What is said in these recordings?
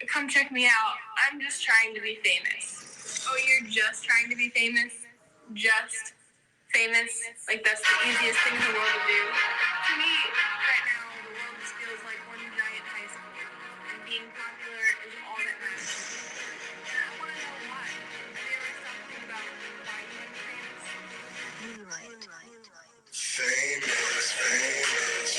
Come check me out. I'm just trying to be famous. Oh, you're just trying to be famous? Just famous? Like that's the easiest thing in the world to do. To me, right now, the world just feels like one giant high school. And being popular is all that matters. And I want to know why. Have you ever stopped to think about why you want to be famous? Famous, famous, famous.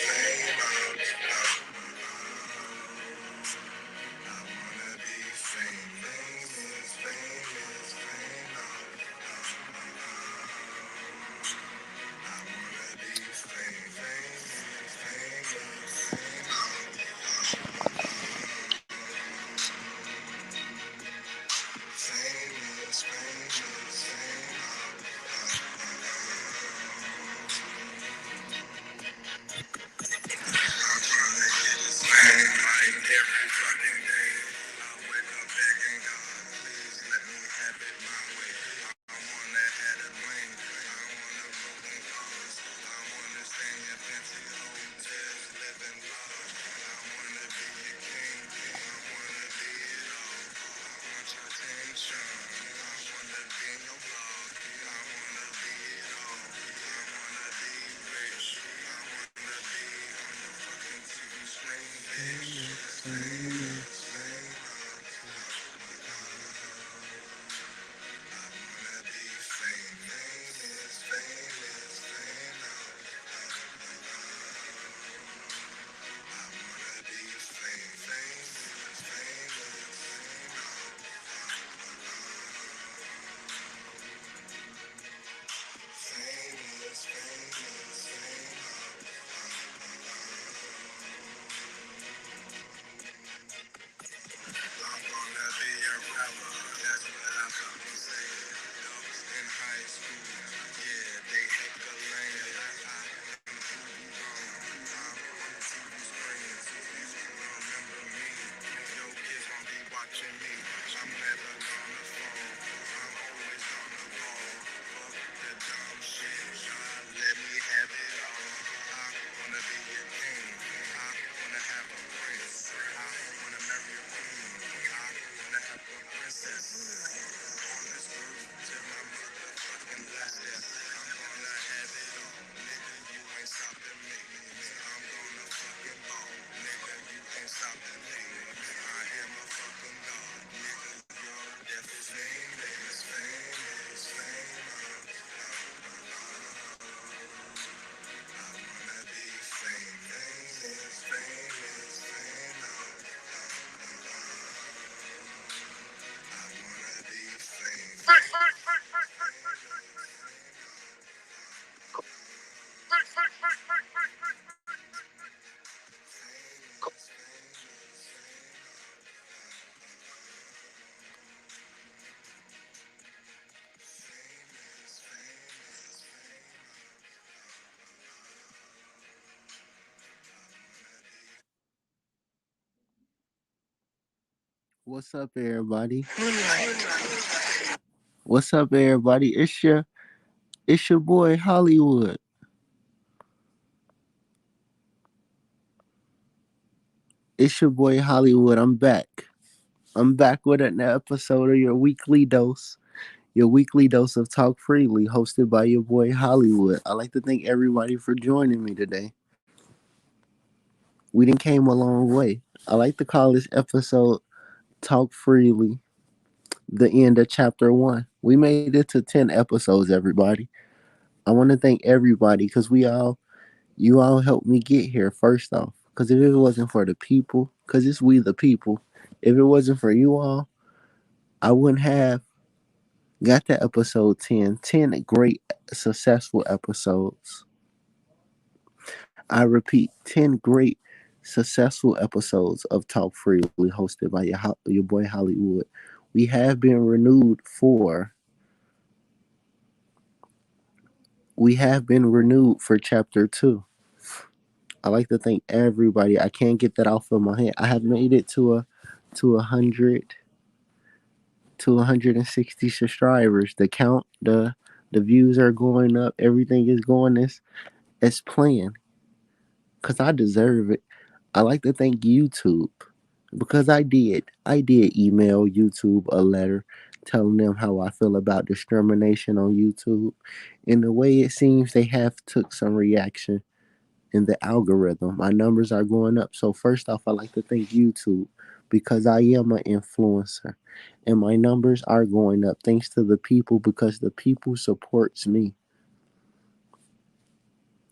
What's up, everybody? What's up, everybody? It's your boy Hollywood. It's your boy Hollywood. I'm back. I'm back with an episode of your weekly dose of Talk Freely, hosted by your boy Hollywood. I'd like to thank everybody for joining me today. We done came a long way. I like to call this episode Talk Freely, the end of chapter one. We made it to 10 episodes, everybody. I want to thank everybody because you all helped me get here first off. Because if it wasn't for the people, because it's we the people, if it wasn't for you all, I wouldn't have got to episode 10. 10 great, successful episodes. I repeat, 10 great, successful episodes of Talk Freely, hosted by your boy Hollywood. We have been renewed for chapter 2. I like to thank everybody. I can't get that off of my head. I have made it to 160 subscribers. The views are going up. Everything is going as planned. Cause I deserve it. I like to thank YouTube. because I did email YouTube a letter telling them how I feel about discrimination on YouTube. And the way it seems they have took some reaction in the algorithm. My numbers are going up. So first off, I like to thank YouTube because I am an influencer and my numbers are going up thanks to the people because the people supports me.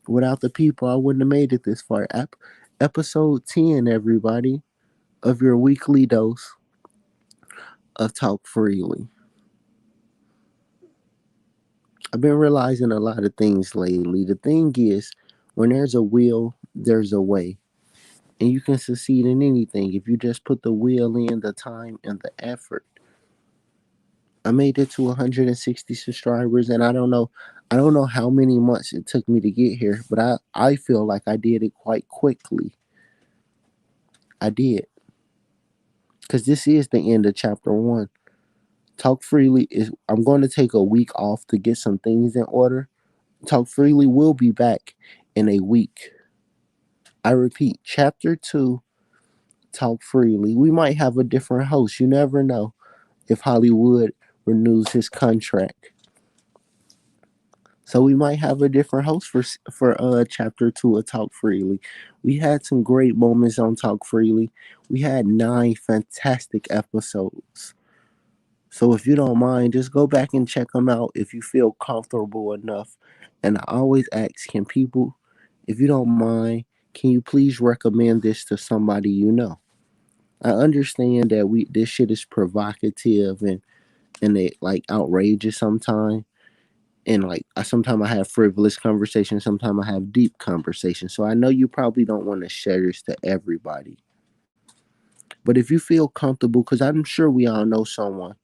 Without the people, I wouldn't have made it this far. Episode 10, everybody, of your weekly dose of Talk Freely. I've been realizing a lot of things lately. The thing is, when there's a will, there's a way. And you can succeed in anything if you just put the will in, the time, and the effort. I made it to 160 subscribers, and I don't know how many months it took me to get here, but I feel like I did it quite quickly. I did, because this is the end of chapter one. Talk Freely is. I'm going to take a week off to get some things in order. Talk Freely will be back in a week. I repeat, chapter two, Talk Freely. We might have a different host. You never know if Hollywood renews his contract. So we might have a different host for chapter two of Talk Freely. We had some great moments on Talk Freely. We had 9 fantastic episodes. So if you don't mind, just go back and check them out if you feel comfortable enough. And I always ask, can people, if you don't mind, can you please recommend this to somebody you know? I understand that we this shit is provocative and it like outrageous sometimes. And like I sometimes I have frivolous conversations, sometimes I have deep conversations. So I know you probably don't want to share this to everybody. But if you feel comfortable, because I'm sure we all know someone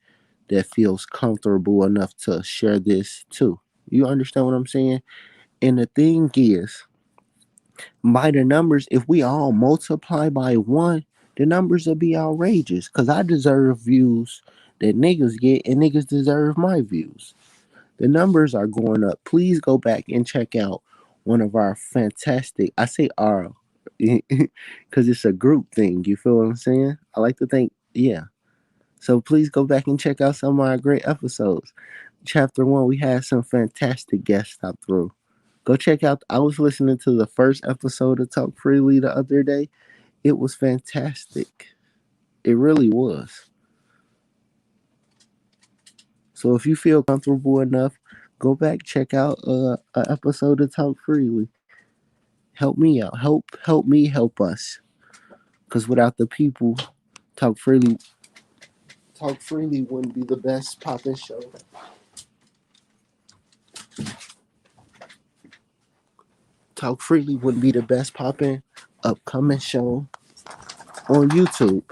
that feels comfortable enough to share this too. You understand what I'm saying? And the thing is, by the numbers, if we all multiply by one, the numbers will be outrageous. Cause I deserve views that niggas get, and niggas deserve my views. The numbers are going up. Please go back and check out one of our fantastic. I say our, because it's a group thing. You feel what I'm saying? I like to think, yeah. So please go back and check out some of our great episodes. Chapter one, we had some fantastic guests stop through. Go check out. I was listening to the first episode of Talk Freely the other day. It was fantastic. It really was. So if you feel comfortable enough, go back check out an episode of Talk Freely. Help me out. Help me help us. Because without the people, Talk Freely Talk Freely wouldn't be the best poppin' show. Talk Freely wouldn't be the best poppin' upcoming show on YouTube.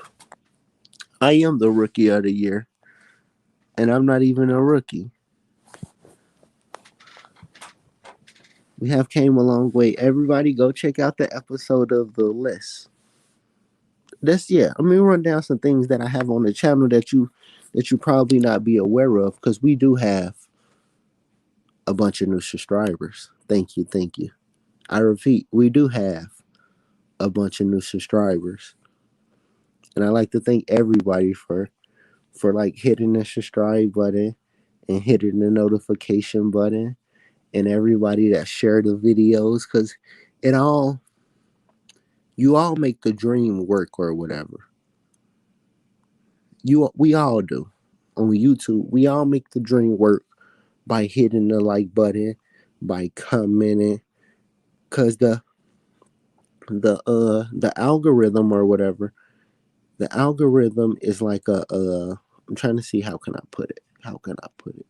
I am the rookie of the year, and I'm not even a rookie. We have came a long way. Everybody, go check out the episode of the list. That's yeah. I mean, run down some things that I have on the channel that you probably not be aware of because we do have a bunch of new subscribers. Thank you, thank you. I repeat, we do have a bunch of new subscribers, and I like to thank everybody for like hitting the subscribe button and hitting the notification button and everybody that shared the videos because it all you all make the dream work or whatever. We all do on YouTube. We all make the dream work by hitting the like button, by commenting, cause the algorithm or whatever. The algorithm is like I'm trying to see how can I put it. How can I put it?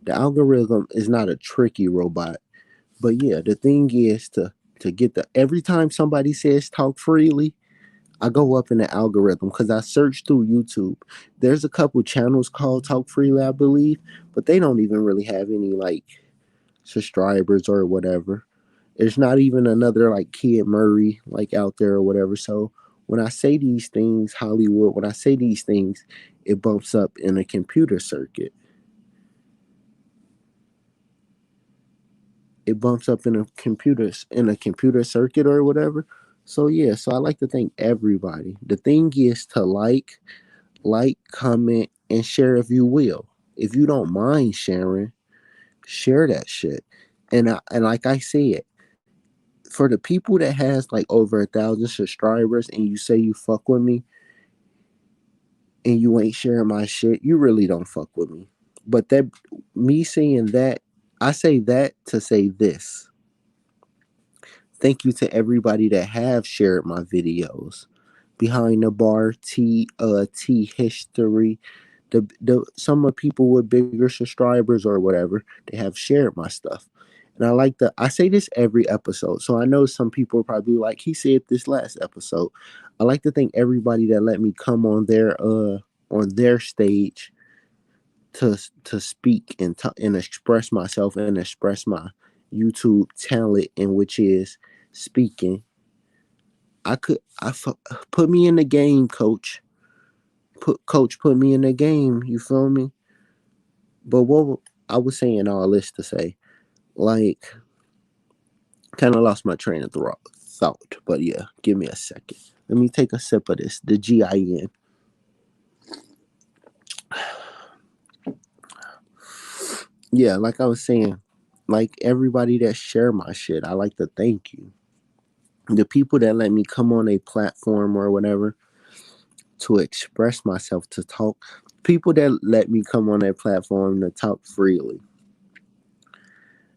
The algorithm is not a tricky robot, but yeah, the thing is to get the every time somebody says talk freely, I go up in the algorithm because I search through YouTube. There's a couple channels called Talk Freely, I believe, but they don't even really have any like subscribers or whatever. There's not even another like Kid Murray like out there or whatever. So when I say these things, Hollywood, when I say these things, it bumps up in a computer circuit. It bumps up in a computer circuit or whatever. So yeah, so I like to thank everybody. The thing is to comment, and share if you will. If you don't mind sharing, share that shit. And like I said, for the people that has like over 1,000 subscribers and you say you fuck with me and you ain't sharing my shit, you really don't fuck with me. But that me saying that, I say that to say this. Thank you to everybody that have shared my videos. Behind the bar, T history, the some of people with bigger subscribers or whatever, they have shared my stuff. And I say this every episode. So I know some people are probably like, he said this last episode. I like to thank everybody that let me come on their stage to speak and express myself and express my YouTube talent, in which is speaking. I could I fu- Put me in the game, put me in the game. You feel me? But what I was saying all this to say, like, kind of lost my train of thought. But yeah, give me a second. Let me take a sip of this. The GIN. Yeah, like I was saying, like everybody that share my shit, I like to thank you. The people that let me come on a platform or whatever to express myself, to talk. People that let me come on that platform to talk freely.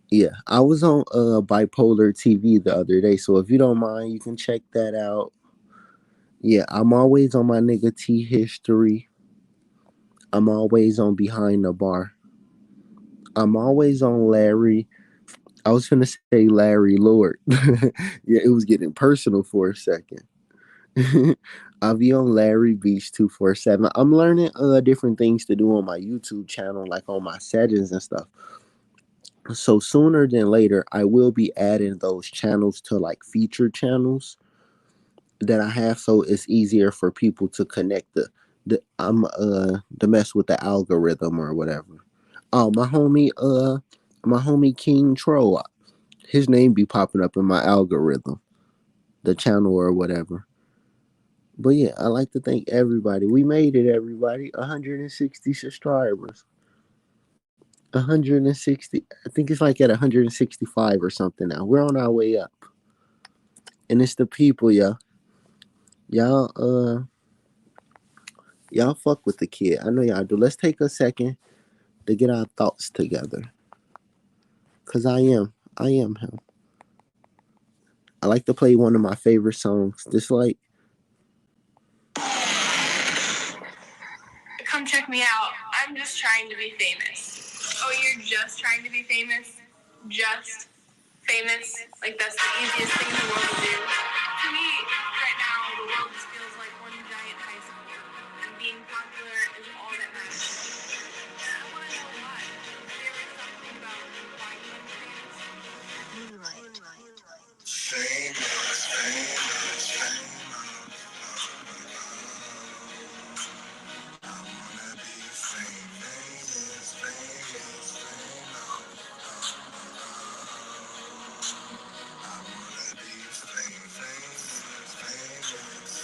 Yeah, I was on bipolar TV the other day, so if you don't mind, you can check that out. Yeah, I'm always on my nigga T history. I'm always on behind the bar. I'm always on Larry. I was gonna say Larry Lord. Yeah, it was getting personal for a second. I'll be on Larry Beach 247. I'm learning different things to do on my YouTube channel, like on my settings and stuff. So sooner than later, I will be adding those channels to like feature channels that I have, so it's easier for people to connect the I'm to mess with the algorithm or whatever. Oh, my homie King Troll, his name be popping up in my algorithm, the channel or whatever. But yeah, I like to thank everybody. We made it, everybody. 160 subscribers. 160. I think it's like at 165 or something now. We're on our way up. And it's the people, y'all. Y'all y'all fuck with the kid. I know y'all do. Let's take a second to get our thoughts together. Cause I am him. I like to play one of my favorite songs. Just like Come check me out. I'm just trying to be famous. Oh, you're just trying to be famous? Just famous? Like that's the easiest thing in the world to do. To me, right now, the world just feels like one giant high school. And being popular is all that matters. I want to know why. Have you ever thought about why you want to be famous? Famous, famous, famous. I wanna be famous, famous, famous. I wanna be famous, famous, famous, famous,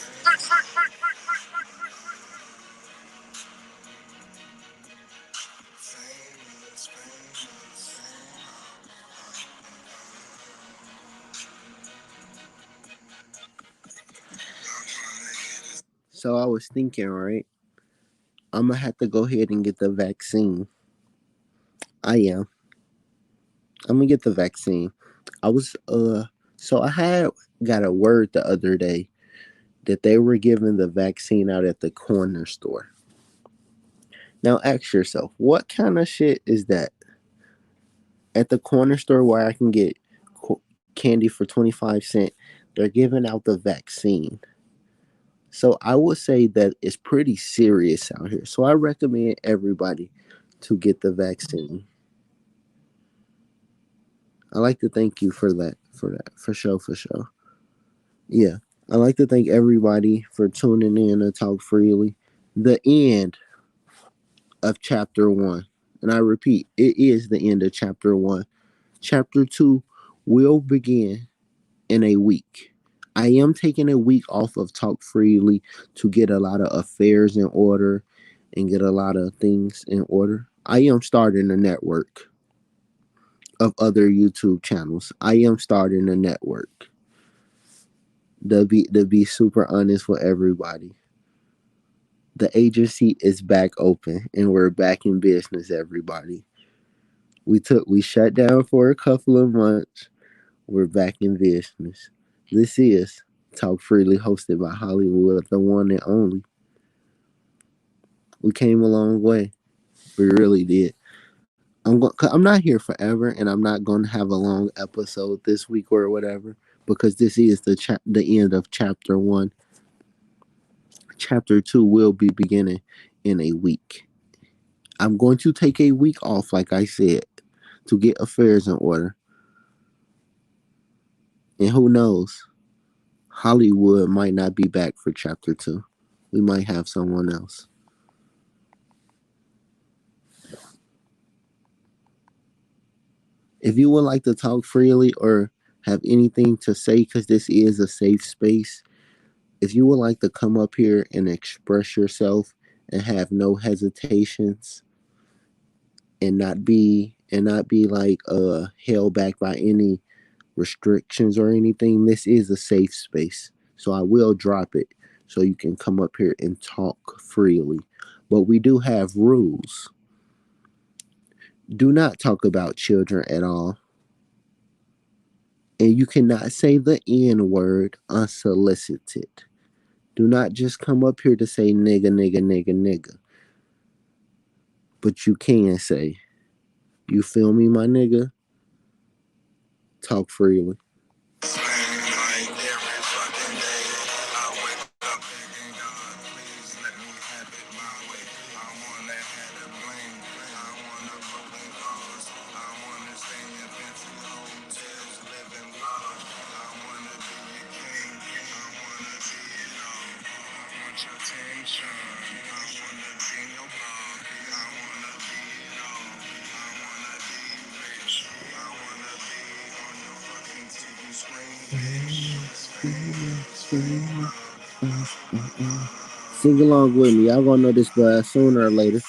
so. I was thinking, right? I'm gonna have to go ahead and get the vaccine. I am. I'm gonna get the vaccine. I was so I had got a word the other day that they were giving the vaccine out at the corner store. Now ask yourself, what kind of shit is that? At the corner store where I can get candy for 25 cents, they're giving out the vaccine. So I would say that it's pretty serious out here. So I recommend everybody to get the vaccine. I like to thank you for sure, for sure. Yeah. I like to thank everybody for tuning in to Talk Freely. The end of chapter one. And I repeat, it is the end of chapter one. Chapter two will begin in a week. I am taking a week off of Talk Freely to get a lot of affairs in order and get a lot of things in order. I am starting a network of other YouTube channels. I am starting a network. To be super honest with everybody, the agency is back open and we're back in business. Everybody, we shut down for a couple of months. We're back in business. This is Talk Freely, hosted by Hollywood, the one and only. We came a long way. We really did. I'm not here forever, and I'm not going to have a long episode this week or whatever because this is the end of chapter one. Chapter two will be beginning in a week. I'm going to take a week off, like I said, to get affairs in order. And who knows? Hollywood might not be back for chapter two. We might have someone else. If you would like to talk freely or have anything to say, because this is a safe space, if you would like to come up here and express yourself and have no hesitations and not be like held back by any restrictions or anything, this is a safe space. So I will drop it so you can come up here and talk freely. But we do have rules. Do not talk about children at all. And you cannot say the N word unsolicited. Do not just come up here to say nigga, nigga, nigga, nigga. But you can say, you feel me, my nigga? Talk freely. Like every fucking day, I wake up thinking, God, please let me have it my way. I wanna have it bling, I wanna golden cars, I wanna stay in fancy hotels, living large. I wanna be a king, I wanna be it all. I want your attention, I wanna be your mom, I wanna be it all. I wanna be rich, I wanna be on your fucking TV screen. Sing along with me. Y'all gonna know this sooner or later.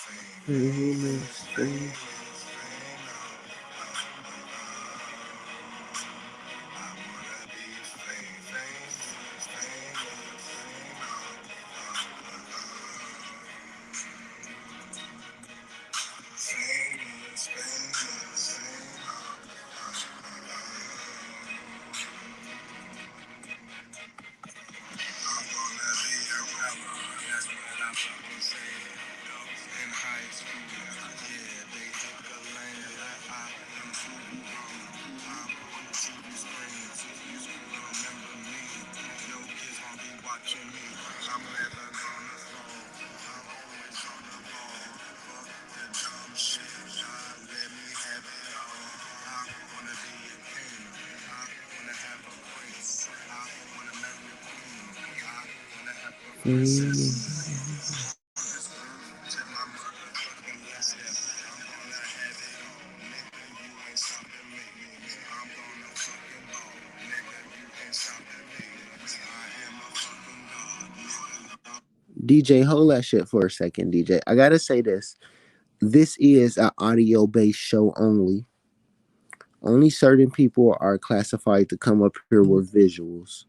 DJ, hold that shit for a second, DJ. I gotta say this. This is an audio based show only. Only certain people are classified to come up here with visuals.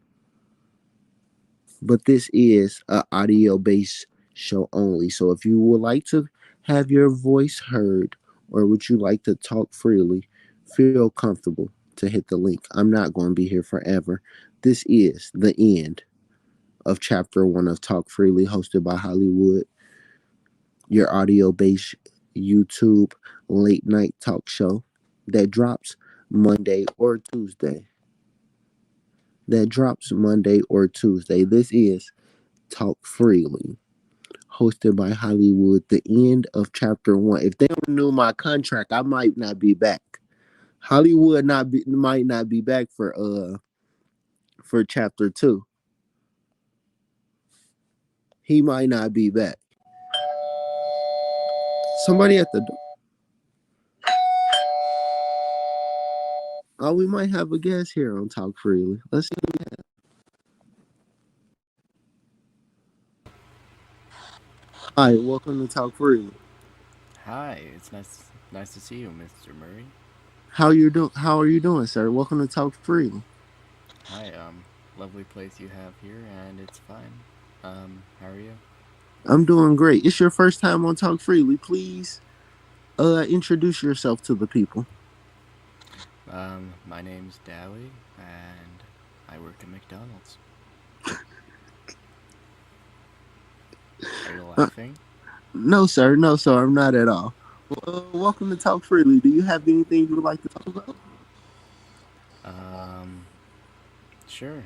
But this is an audio based show only. So if you would like to have your voice heard or would you like to talk freely, feel comfortable to hit the link. I'm not going to be here forever. This is the end of chapter one of Talk Freely, hosted by Hollywood, your audio based YouTube late night talk show that drops Monday or Tuesday. That drops Monday or Tuesday. This is Talk Freely, hosted by Hollywood. The end of chapter one. If they don't renew my contract, I might not be back. Hollywood might not be back for chapter two. He might not be back. Somebody at the door. Oh, we might have a guest here on Talk Freely. Let's see. Hi, welcome to Talk Freely. Hi, it's nice to see you, Mr. Murray. How are you doing, sir? Welcome to Talk Freely. Hi, lovely place you have here, and it's fine. How are you? I'm doing great. It's your first time on Talk Freely. Please introduce yourself to the people. My name's Dowie, and I work at McDonald's. Are you Uh, laughing? no, sir. No, sir. I'm not at all. Welcome to Talk Freely. Do you have anything you would like to talk about? Um, sure.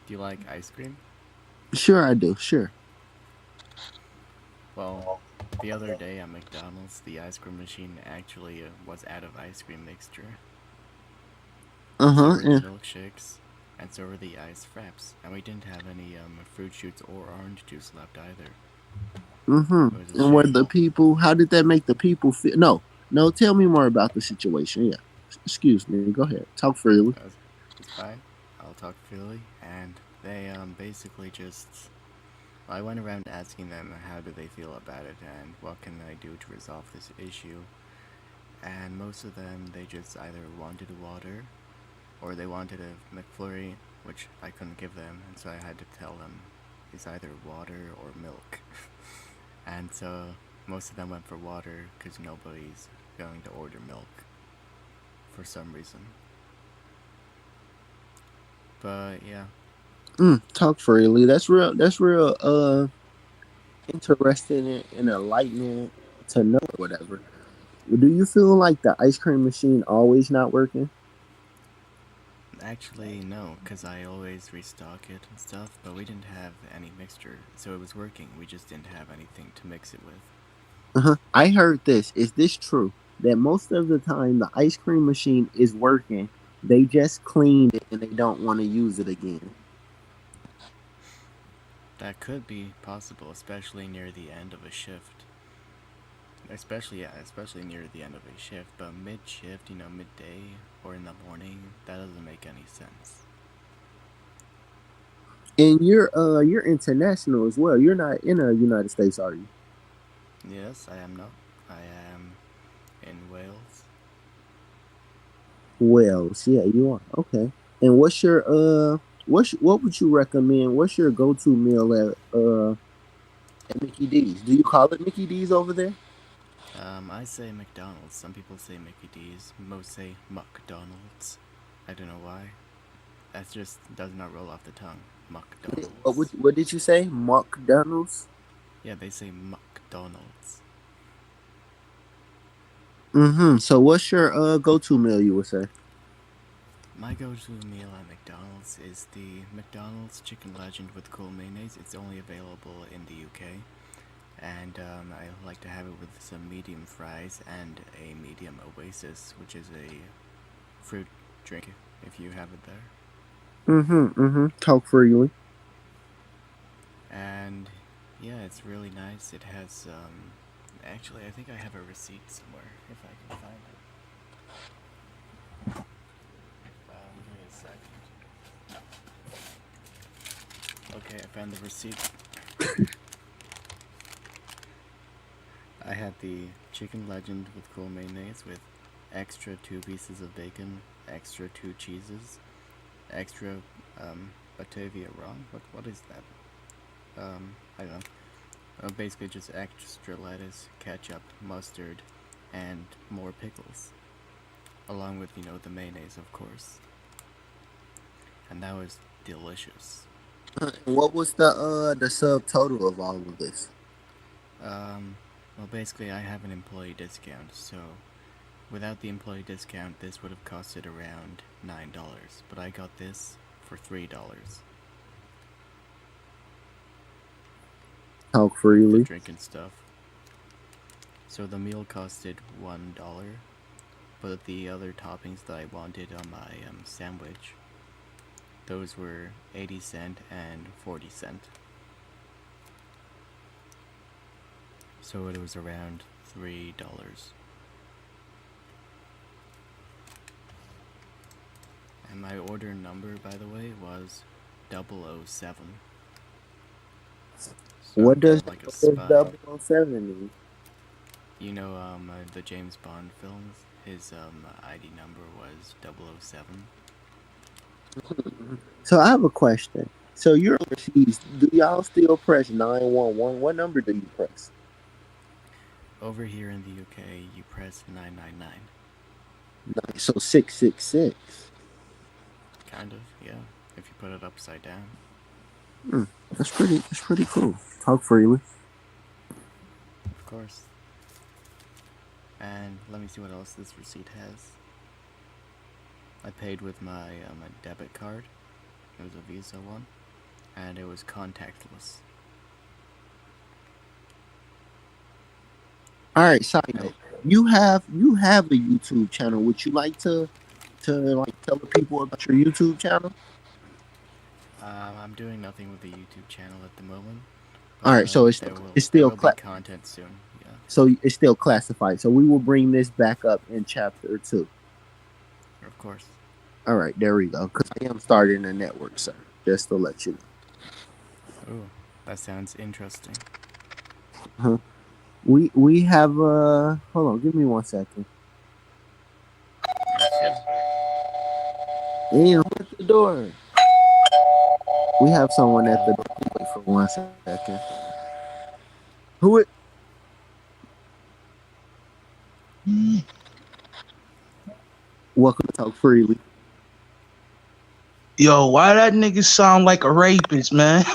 Do you like ice cream? Sure, I do. Sure. Well, the other day at McDonald's, the ice cream machine actually was out of ice cream mixture. Uh So huh. were the milkshakes, and so were the ice fraps, and we didn't have any fruit shoots or orange juice left either. Mm-hmm. It was a And were shame. the people? How did that make the people feel? No, no. Tell me more about the situation. Yeah. Excuse me. Go ahead. Talk freely. That's, it's fine. I'll talk Philly, and they basically just. I went around asking them how do they feel about it and what can they do to resolve this issue. And most of them, they just either wanted water or they wanted a McFlurry, which I couldn't give them, and so I had to tell them it's either water or milk. And so most of them went for water because nobody's going to order milk for some reason. But yeah, Talk freely. That's real. That's real. Interesting and enlightening to know whatever. Do you feel like the ice cream machine always not working? actually, no, because I always restock it and stuff, but we didn't have any mixture, so it was working. We just didn't have anything to mix it with. Uh-huh. I heard this. Is this true? That most of the time the ice cream machine is working. They just cleaned it and they don't want to use it again. That could be possible, especially near the end of a shift. Especially, yeah, especially near the end of a shift, but mid shift, midday or in the morning, that doesn't make any sense. And you're international as well. You're not in the United States, are you? Yes, I am not. I am in Wales. Wells, yeah, you are. Okay. And what would you recommend? What's your go to meal at Mickey D's? Do you call it Mickey D's over there? I say McDonald's. Some people say Mickey D's. Most say McDonald's. I don't know why. That just does not roll off the tongue. McDonald's. What did you say? McDonald's? Yeah, they say McDonald's. Mm-hmm. So what's your go to meal you would say? My go-to meal at McDonald's is the McDonald's Chicken Legend with cool mayonnaise. It's only available in the UK, and I like to have it with some medium fries and a medium Oasis, which is a fruit drink. If you have it there, Mm-hmm. Mm-hmm. Talk freely. and yeah, it's really nice. It has actually, I think I have a receipt somewhere if I can find it. Give me a second. Okay, I found the receipt. I had the chicken legend with cool mayonnaise with extra 2 pieces of bacon, extra 2 cheeses, extra Batavia rum. What is that? I don't know. Basically just extra lettuce, ketchup, mustard, and more pickles, along with the mayonnaise, of course. And that was delicious. And what was the subtotal of all of this? Um, well, basically, I have an employee discount, so without the employee discount, this would have costed around $9, but I got this for $3 Talk with the freely. drink and stuff. So the meal costed $1, but the other toppings that I wanted on my sandwich, those were 80 cent and 40 cent. So it was around $3. And my order number, by the way, was 007. So What kind does of like a what does spy. 007 mean? You know, the James Bond films. His ID number was 007. So I have a question. So you're overseas. Do y'all still press 911? What number do you press? Over here in the UK, you press 999. So 666. Kind of, yeah. If you put it upside down. Hmm, that's pretty cool. Talk freely. Of course. And let me see what else this receipt has. I paid with my debit card. It was a Visa one, and it was contactless. All right, side And note. You have a YouTube channel. Would you like to like tell the people about your YouTube channel? I'm doing nothing with the YouTube channel at the moment, All right, but so it's there still will be content soon. Yeah, classified. So we will bring this back up in chapter 2. of course. All right, there we go. Because I am starting a network, sir. Just to let you Ooh, that sounds interesting. know. We have hold on, give me 1 second. Yes, sir. Damn, who at the door? We have someone at Got the it. door. Wait for 1 second. Who it? Welcome to Talk Freely. Yo, why that nigga sound like a rapist, man? I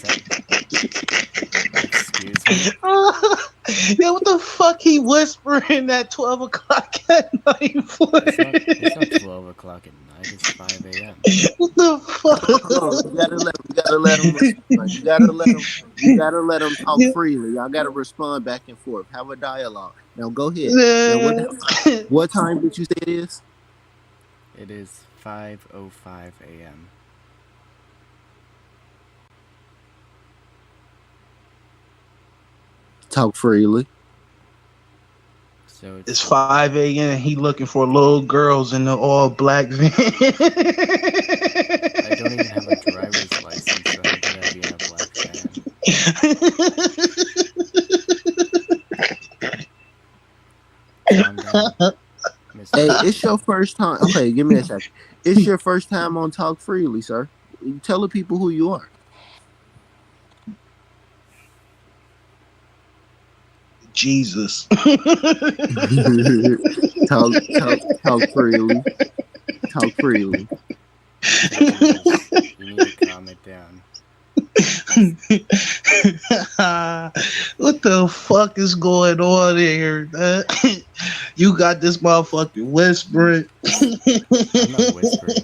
said, excuse me. Yo, what the fuck he whispering at 12 o'clock at night for? It's not 12 o'clock at night. It's 5 a.m. What the Hold on. fuck? You gotta let him respond. You gotta let him talk freely. Y'all gotta respond back and forth. Have a dialogue. Now go ahead. Now what time did you say it is? It is 5:05 a.m. Talk freely. So It's it's 5 a.m. He looking for little girls in the all black van. I don't even have a driver's license, so how could I be in a black van? Calm down, Mr. Hey, it's Officer. your first time. Okay, give me a second. It's your first time on Talk Freely, sir. Tell the people who you are. Jesus. talk freely. Talk freely. Attention, miss. You need to calm it down. What the fuck is going on here, man? You got this motherfucking whispering. I'm not whispering.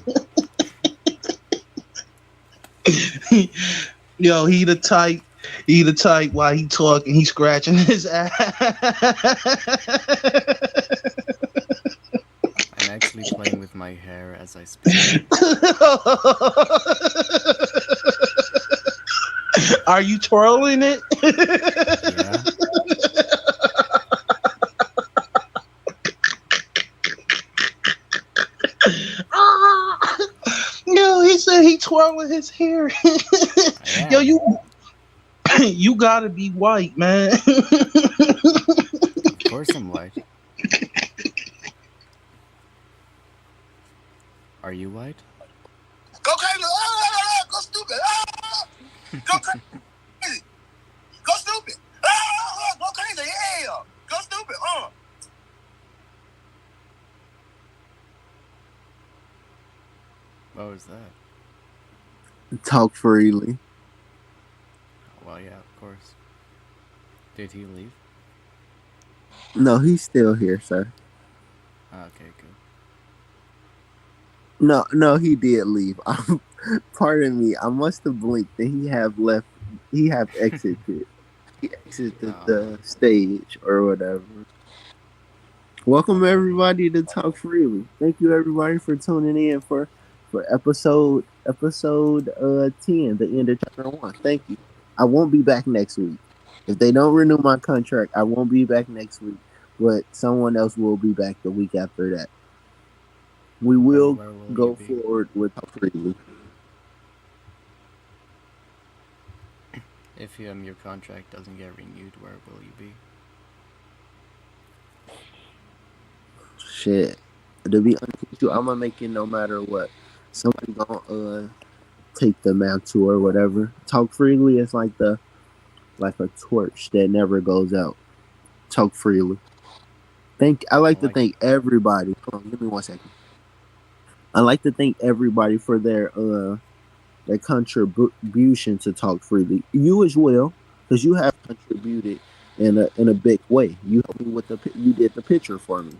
Yo, he the type while he talking, he scratching his ass. I'm actually playing with my hair as I speak. Are you twirling it? Yeah? Yo, he said he twirling his hair. I Yo, am. you gotta be white, man. Of course I'm white. Are you white? Go crazy! Go stupid! Go crazy! Go stupid! Go crazy! Yeah! Go stupid! What was that? Talk freely. Well, yeah, of course. Did he leave? No, he's still here, sir. Okay, good. No, he did leave. Pardon me. I must have blinked and he have left. He have exited. He exited Oh, the stage or whatever. Welcome okay. everybody to Talk Freely. Thank you everybody for tuning in for episode 10, the end of chapter 1. Thank you. I won't be back next week. If they don't renew my contract, I won't be back next week, but someone else will be back the week after that. We But will where will you go be? forward with Talk Freely. If your contract doesn't get renewed, where will you be? Shit. To be honest with you, I'm gonna make it no matter what. Somebody gonna take the mantle or whatever. Talk freely is like a torch that never goes out. Talk freely. I I like to like thank everybody. Hold on, give me 1 second. I like to thank everybody for their contribution to talk freely. You as well, because you have contributed in a big way. You helped me with you did the picture for me.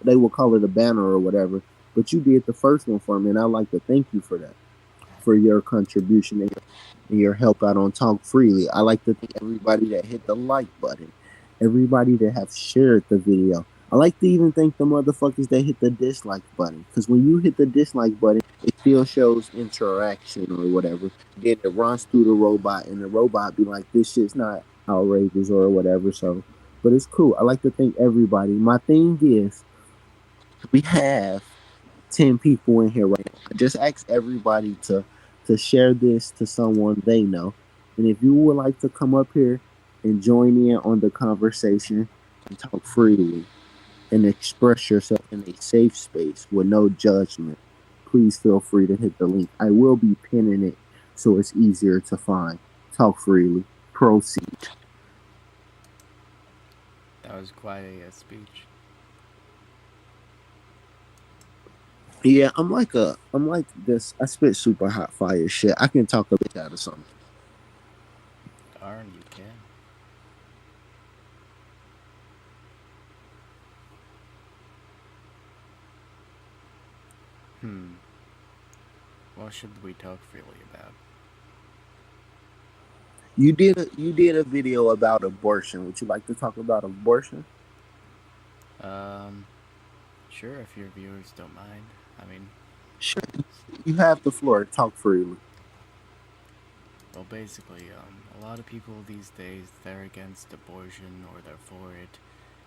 They will call it a banner or whatever, but you did the first one for me, and I like to thank you for that, for your contribution and your help out on Talk Freely. I like to thank everybody that hit the like button, everybody that have shared the video. I like to even thank the motherfuckers that hit the dislike button, because when you hit the dislike button, it still shows interaction or whatever. Then it runs through the robot, and the robot be like, "This shit's not outrageous" or whatever. So, but it's cool. I like to thank everybody. My thing is, we have 10 people in here right now. I just ask everybody to share this to someone they know. And if you would like to come up here and join in on the conversation and talk freely and express yourself in a safe space with no judgment, please feel free to hit the link. I will be pinning it so it's easier to find. Talk freely. Proceed. that was quite a speech. Yeah, I'm like this. I spit super hot fire shit. I can talk a bit out of something. Darn, you can. Hmm. What should we talk freely about? You did a video about abortion. Would you like to talk about abortion? Um, sure, if your viewers don't mind. I mean, Sure. You have the floor. Talk freely. well, basically, a lot of people these days, they're against abortion or they're for it,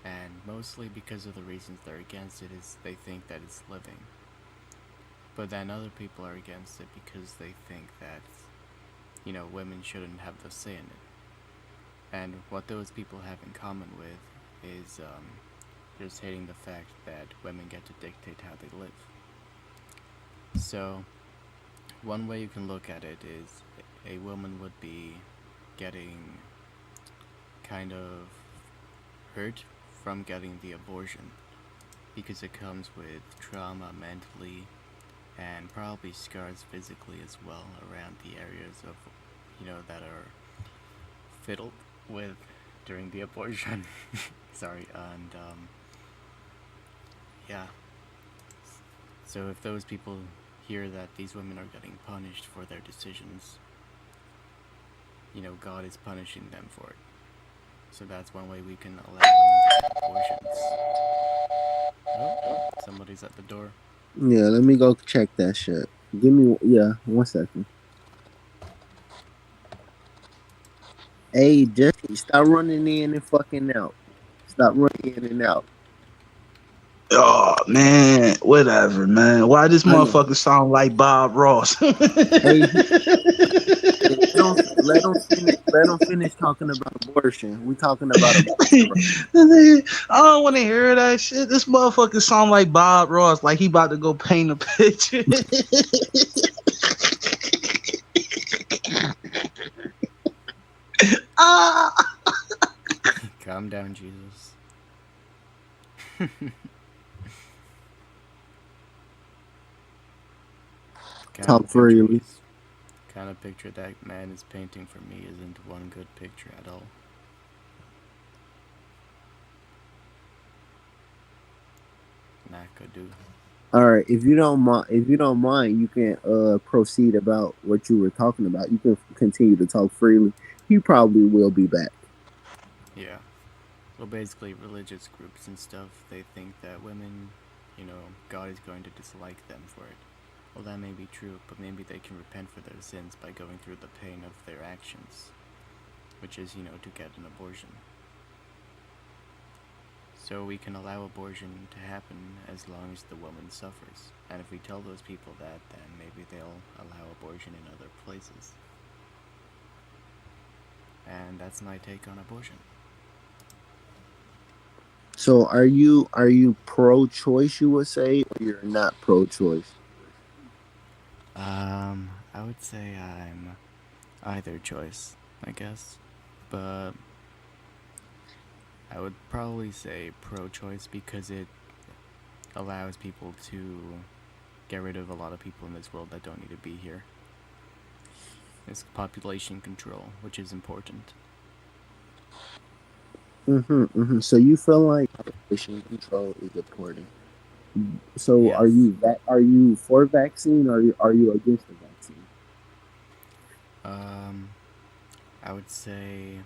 and mostly because of the reasons they're against it is they think that it's living. But then other people are against it because they think that, women shouldn't have the say in it. And what those people have in common with is just hating the fact that women get to dictate how they live. So, one way you can look at it is a woman would be getting kind of hurt from getting the abortion because it comes with trauma mentally and probably scars physically as well around the areas of, that are fiddled with during the abortion. Sorry, and yeah. So if those people hear that these women are getting punished for their decisions, God is punishing them for it. So that's one way we can allow women to get abortions. Oh, somebody's at the door. Yeah, let me go check that shit. Give me 1 second. Hey, Jesse, stop running in and fucking out. Stop running in and out. Oh man, whatever, man. Why this I know. motherfucker sound like Bob Ross? Hey, hey, let them finish. Let them finish talking about abortion. We talking about abortion, right? I don't want to hear that shit. This motherfucker sound like Bob Ross, like he about to go paint a picture. Ah, Calm down, Jesus. kind Talk of picture freely. he's kind of picture that man is painting for me isn't one good picture at all. Not good, dude. All right, if you don't mind, you can proceed about what you were talking about. You can continue to talk freely. He probably will be back. Yeah. Well, basically, religious groups and stuff, they think that women, God is going to dislike them for it. Well, that may be true, but maybe they can repent for their sins by going through the pain of their actions, which is, to get an abortion. So we can allow abortion to happen as long as the woman suffers. And if we tell those people that, then maybe they'll allow abortion in other places. And that's my take on abortion. So are you pro-choice? You would say, or you're not pro-choice? I would say I'm either choice, I guess. But I would probably say pro choice because it allows people to get rid of a lot of people in this world that don't need to be here. It's population control, which is important. So you feel like population control is important. So Yes. are you for vaccine, or are you against the vaccine? Um, I would say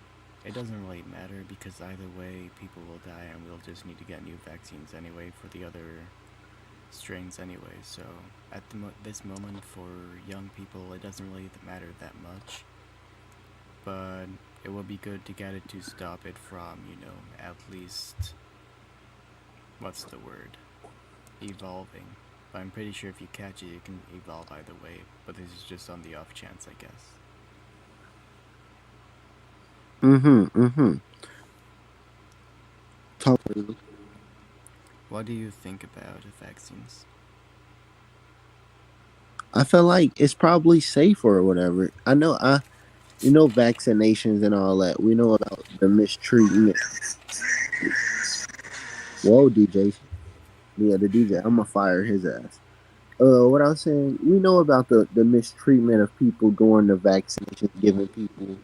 it doesn't really matter because either way, people will die, and we'll just need to get new vaccines anyway for the other strains anyway. So at this moment, for young people, it doesn't really matter that much. But it would be good to get it to stop it from, at least what's the word? Evolving. But I'm pretty sure if you catch it, it can evolve either way. But this is just on the off chance, I guess. Mm-hmm. Talk. What do you think about vaccines? I feel like it's probably safer or whatever. You know, vaccinations and all that. We know about the mistreatment. Whoa, DJ. Yeah, the DJ. I'm gonna fire his ass. What I was saying, we know about the mistreatment of people during the vaccinations, giving people,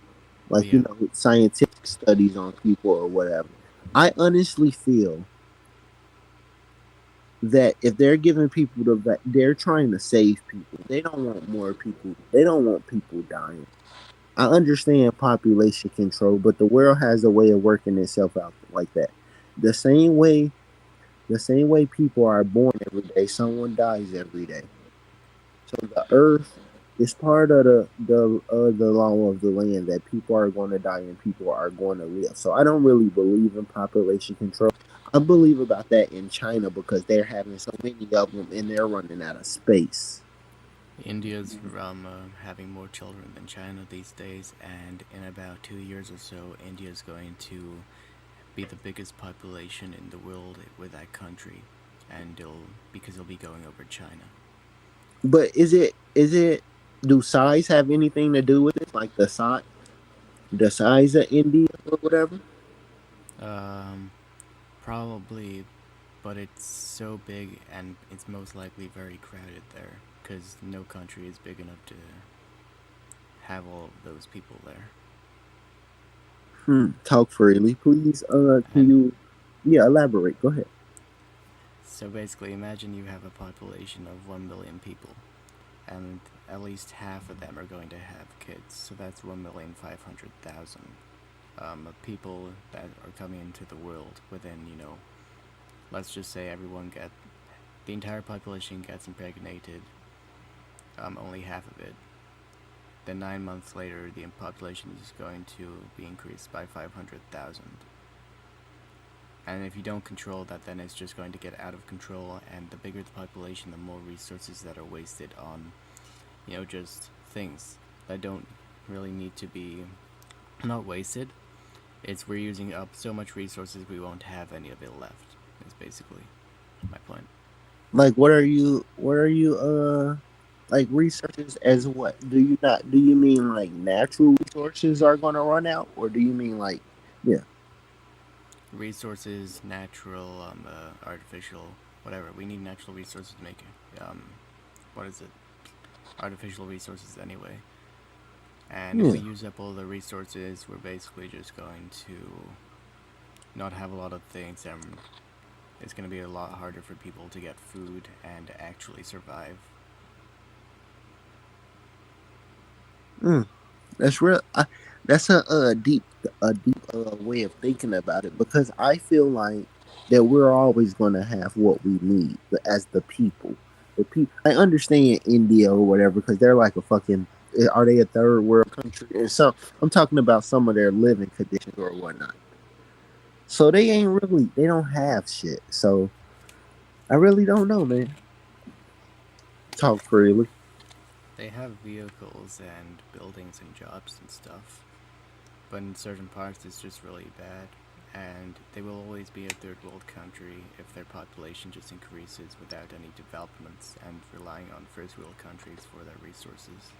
like, Yeah. scientific studies on people or whatever. I honestly feel that if they're giving people they're trying to save people. They don't want more people. They don't want people dying. I understand population control, but the world has a way of working itself out like that. The same way, the same way people are born every day, someone dies every day. So the earth is part of the law of the land that people are going to die and people are going to live. So I don't really believe in population control. I believe about that in China because they're having so many of them and they're running out of space. India's having more children than China these days, and in about 2 years or so, India's going to be the biggest population in the world with that country, and it'll be going over China. But is it do size have anything to do with it? Like the size of India or whatever? Um, Probably, but it's so big and it's most likely very crowded there because no country is big enough to have all of those people there. Talk freely, please. Can And you, yeah, elaborate? Go ahead. so basically, imagine you have a population of 1 million people, and at least half of them are going to have kids, so that's 1,500,000 people that are coming into the world within, let's just say the entire population gets impregnated, only half of it. Then 9 months later, the population is going to be increased by 500,000. And if you don't control that, then it's just going to get out of control. And the bigger the population, the more resources that are wasted on, just things that don't really need to be not wasted. It's we're using up so much resources we won't have any of it left. Is basically my point. Like, what are you like researches as what? Do you mean like natural resources are going to run out, or do you mean like, yeah? Resources, natural, artificial, whatever. We need natural resources to make it. What is it? Artificial resources anyway. And if we Yeah. use up all the resources, we're basically just going to not have a lot of things, and it's going to be a lot harder for people to get food and actually survive. Mm. That's real. That's a deep way of thinking about it, because I feel like that we're always going to have what we need as the people. The people. I understand India or whatever because they're like a fucking. Are they a third world country? And so I'm talking about some of their living conditions or whatnot. So they ain't really. They don't have shit. So I really don't know, man. Talk freely. They have vehicles and buildings and jobs and stuff. but in certain parts it's just really bad. And they will always be a third world country if their population just increases without any developments and relying on first world countries for their resources.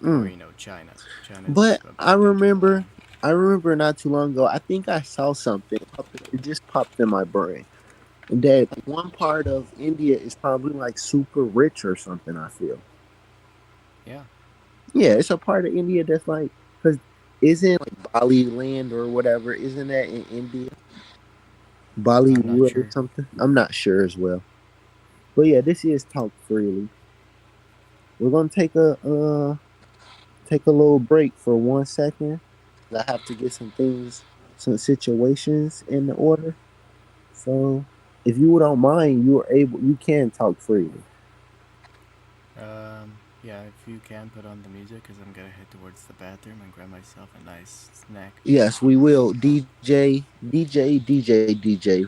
Or, Mm. China. China's But a I big danger to remember, them. I remember not too long ago. I think I saw something. It just popped in my brain that one part of India is probably like super rich or something. I feel. Yeah, Yeah, it's a part of India that's like because isn't like Bali land or whatever? Isn't that in India? I'm not Bollywood or sure. something? I'm not sure as well. But yeah, this is Talk Freely. We're gonna take a little break for 1 second. I have to get some things, some situations in order. So if you don't mind, you can talk freely. Yeah, if you can put on the music, because I'm gonna head towards the bathroom and grab myself a nice snack. Yes, we will. DJ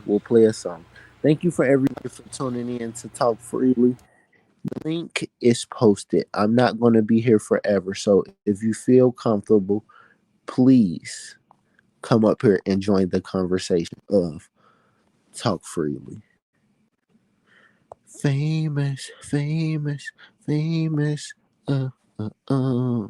will play a song. Thank you for everybody for tuning in to Talk Freely. Link is posted. I'm not going to be here forever. So if you feel comfortable, please come up here and join the conversation of Talk Freely. Famous, famous, famous. Uh, uh.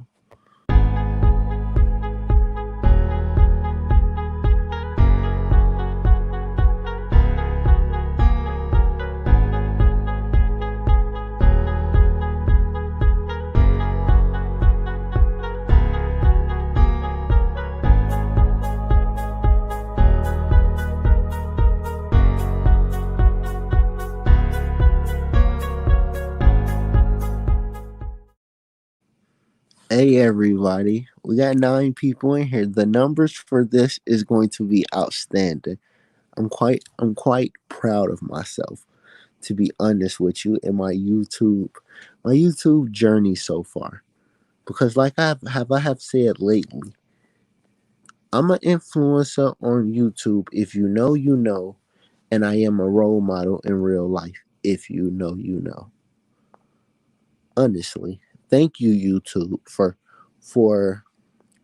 Hey everybody, we got 9 people in here. The numbers for this is going to be outstanding. I'm quite proud of myself, to be honest with you, in my YouTube journey so far. Because like I have said lately, I'm an influencer on YouTube. If you know, you know, and I am a role model in real life. If you know, you know. Honestly, thank you YouTube for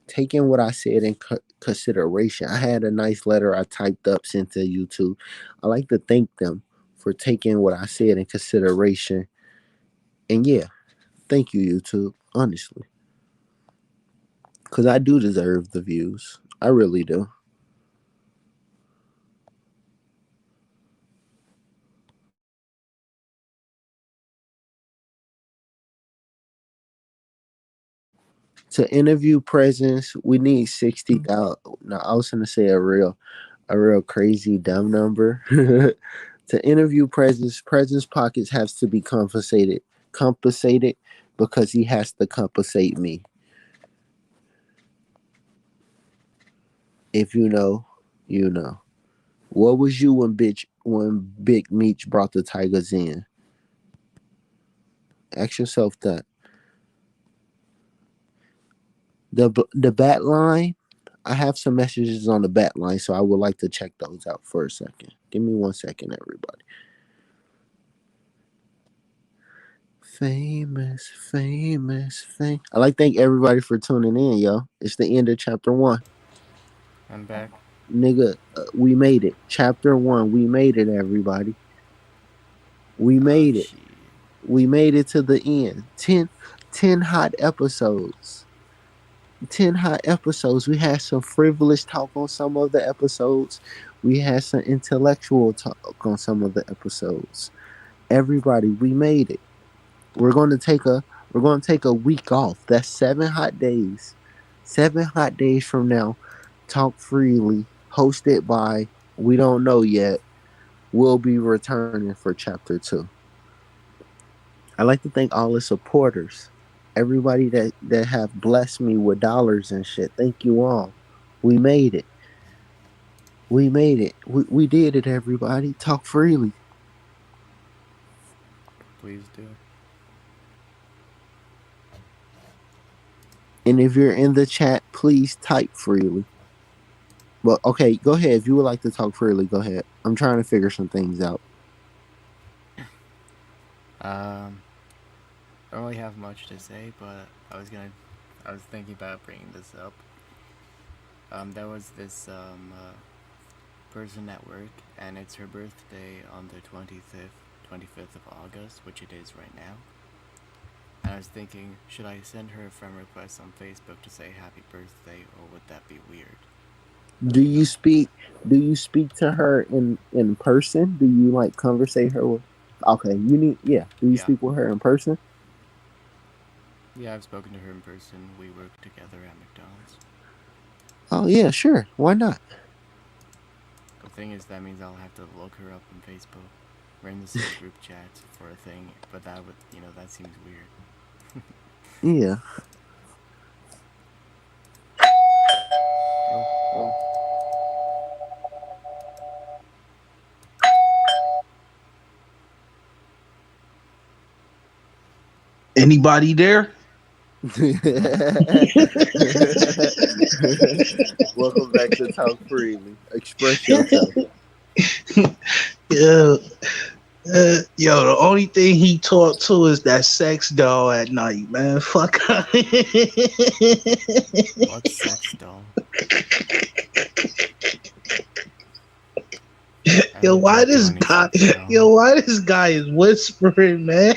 taking what I said in consideration. I had a nice letter I typed up sent to YouTube. I like to thank them for taking what I said in consideration. And yeah, thank you YouTube. Honestly, because I do deserve the views. I really do. To interview presence, we need 60,000. No, I was gonna say a real crazy dumb number. To interview presence pockets has to be compensated because he has to compensate me. If you know, you know. What was you when Big Meech brought the Tigers in? Ask yourself that. The bat line. I have some messages on the bat line, so I would like to check those out for a second. Give me 1 second, everybody. Famous. I like to thank everybody for tuning in, yo. It's the end of chapter one. I'm back. Nigga, we made it. Chapter one, we made it, everybody. We Oh, made it. shit. We made it to the end. 10 hot episodes. 10 hot episodes. We had some frivolous talk on some of the episodes. We had some intellectual talk on some of the episodes. Everybody, we made it. We're going to take a we're going to take a week off. That's 7 hot days. 7 hot days from now. Talk freely. Hosted by we don't know yet. We'll be returning for chapter two. I'd like to thank all the supporters. Everybody that have blessed me with dollars and shit. Thank you all. We made it. We made it. We did it, everybody. Talk freely. Please do. And if you're in the chat, please type freely. Well, okay, go ahead. If you would like to talk freely, go ahead. I'm trying to figure some things out. Um, I don't really have much to say, but I was gonna I was thinking about bringing this up. There was this person at work, and it's her birthday on the 25th of August, which it is right now. And I was thinking, should I send her a friend request on Facebook to say happy birthday, or would that be weird? Do you speak? Do you speak to her in person? Do you like conversate her with? Okay, you need yeah. Do you Yeah. speak with her in person? Yeah, I've spoken to her in person. We work together at McDonald's. Oh yeah, sure. Why not? The thing is, that means I'll have to look her up on Facebook. We're in the same group chat for a thing, but that would, that seems weird. Yeah. Oh, Anybody there? Welcome back to Talk Freely. Express yourself. Yeah. Yo, the only thing he talked to is that sex doll at night, man. Fuck. what sex doll? I Yo, don't why talk to this any guy? sex doll. Yo, why this guy is whispering, man?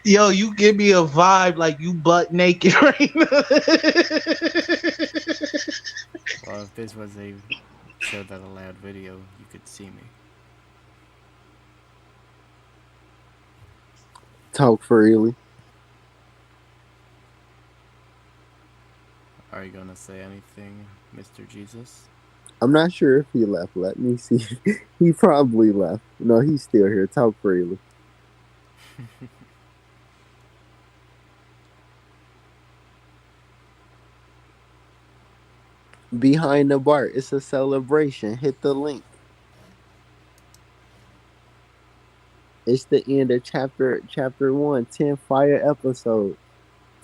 Yo, you give me a vibe like you butt naked right now. Well, if this was a show that allowed video, you could see me. Talk Freely. Are you gonna say anything, Mr. Jesus? I'm not sure if he left. Let me see. He probably left. No, he's still here. Talk Freely. Behind the bar, it's a celebration. Hit the link. It's the end of chapter one. 10 fire episodes.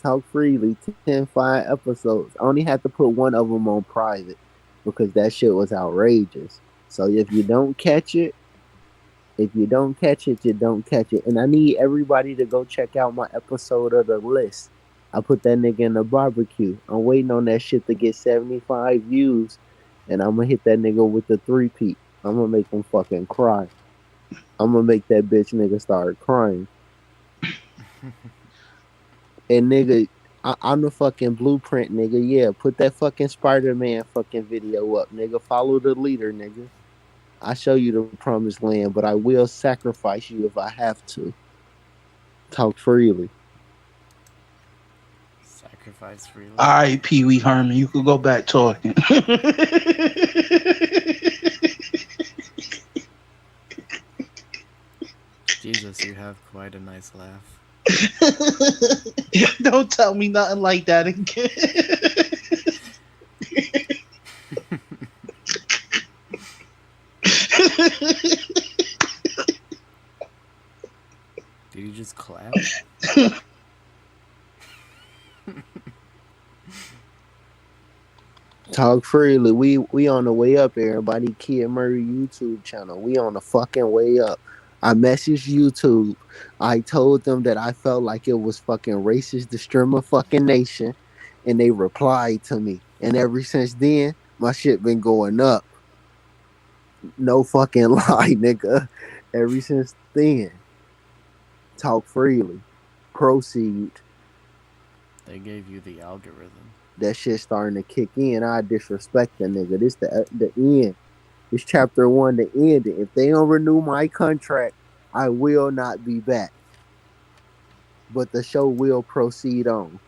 Talk Freely. 10 fire episodes. I only had to put one of them on private because that shit was outrageous. So if you don't catch it, you don't catch it. And I need everybody to go check out my episode of the list. I put that nigga in the barbecue. I'm waiting on that shit to get 75 views, and I'm gonna hit that nigga with the three-peat. I'm gonna make him fucking cry. I'm gonna make that bitch nigga start crying. And nigga, I'm the fucking blueprint, nigga. Yeah, put that fucking Spider-Man fucking video up, nigga. Follow the leader, nigga. I show you the promised land, but I will sacrifice you if I have to. Talk freely. Sacrifice All freely? right, Pee Wee Herman, you could go back talking. Jesus, you have quite a nice laugh. Don't tell me nothing like that again. Did you just clap? Talk freely. We on the way up, everybody. Kid Murray YouTube channel. We on the fucking way up. I messaged YouTube. I told them that I felt like it was fucking racist to stream a fucking nation, and they replied to me. And ever since then, my shit been going up. No fucking lie, nigga. Ever since then, talk freely. Proceed. They gave you the algorithm. That shit starting to kick in. I disrespect the nigga. This the end. It's chapter one, the end. If they don't renew my contract, I will not be back. But the show will proceed on.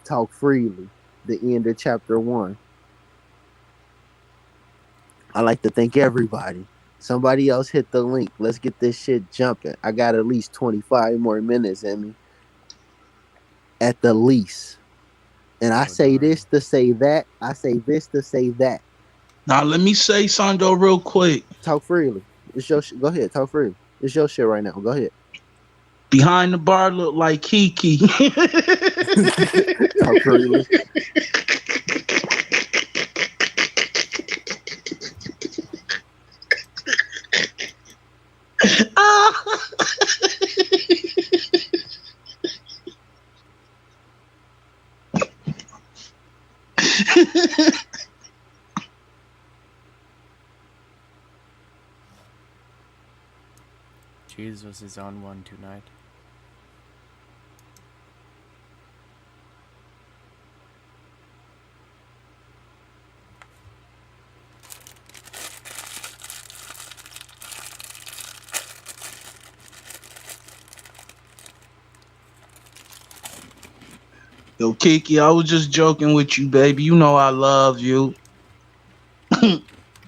Talk freely. The end of chapter one. I like to thank everybody. Somebody else hit the link. Let's get this shit jumping. I got at least 25 more minutes in me. At the least. And I Oh say darn. this to say that. I say this to say that. Now let me say something though real quick. Talk freely. It's your Go ahead. Talk freely. It's your shit right now. Go ahead. Behind the bar look like Kiki. Talk freely. Jesus is on one tonight. Yo, Kiki, I was just joking with you, baby. You know I love you.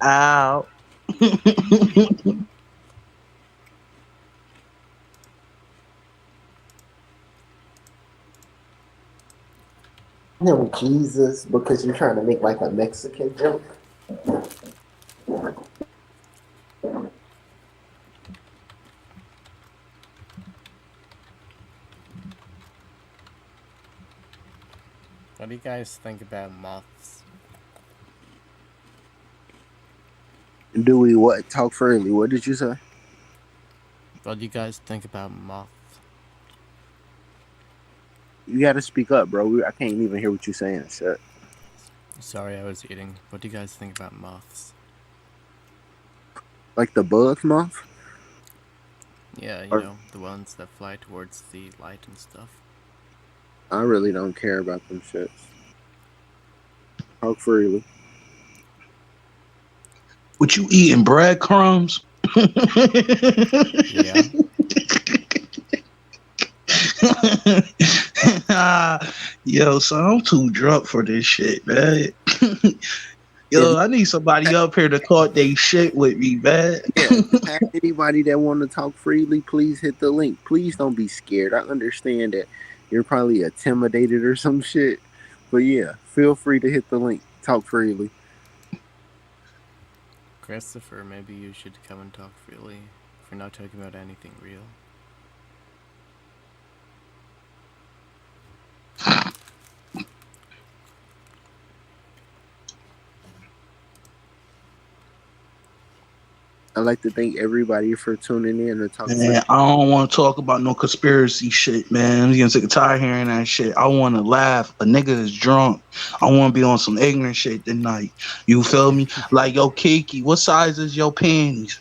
Ow. No, Jesus, because you're trying to make like a Mexican joke. What do you guys think about moths? Do we what? Talk freely. What did you say? What do you guys think about moths? You got to speak up, bro. I can't even hear what you're saying. Shit. Sorry, I was eating. What do you guys think about moths? Like the bug moth? Yeah, Or the ones that fly towards the light and stuff. I really don't care about them shits. Talk freely. What you eating, breadcrumbs? Yeah. Yo, son, I'm too drunk for this shit, man. If Yo, I need somebody up here to talk they shit with me, man. Yeah, if you have anybody that want to talk freely, please hit the link. Please don't be scared. I understand that you're probably intimidated or some shit, but yeah, feel free to hit the link. Talk freely. Christopher, maybe you should come and talk freely if you're not talking about anything real. I'd like to thank everybody for tuning in to talk freely. Man, I don't want to talk about no conspiracy shit, man. I'm getting sick and tired of hearing that shit. I want to laugh. A nigga is drunk. I want to be on some ignorant shit tonight. You feel me? Like, yo, Kiki, what size is your panties?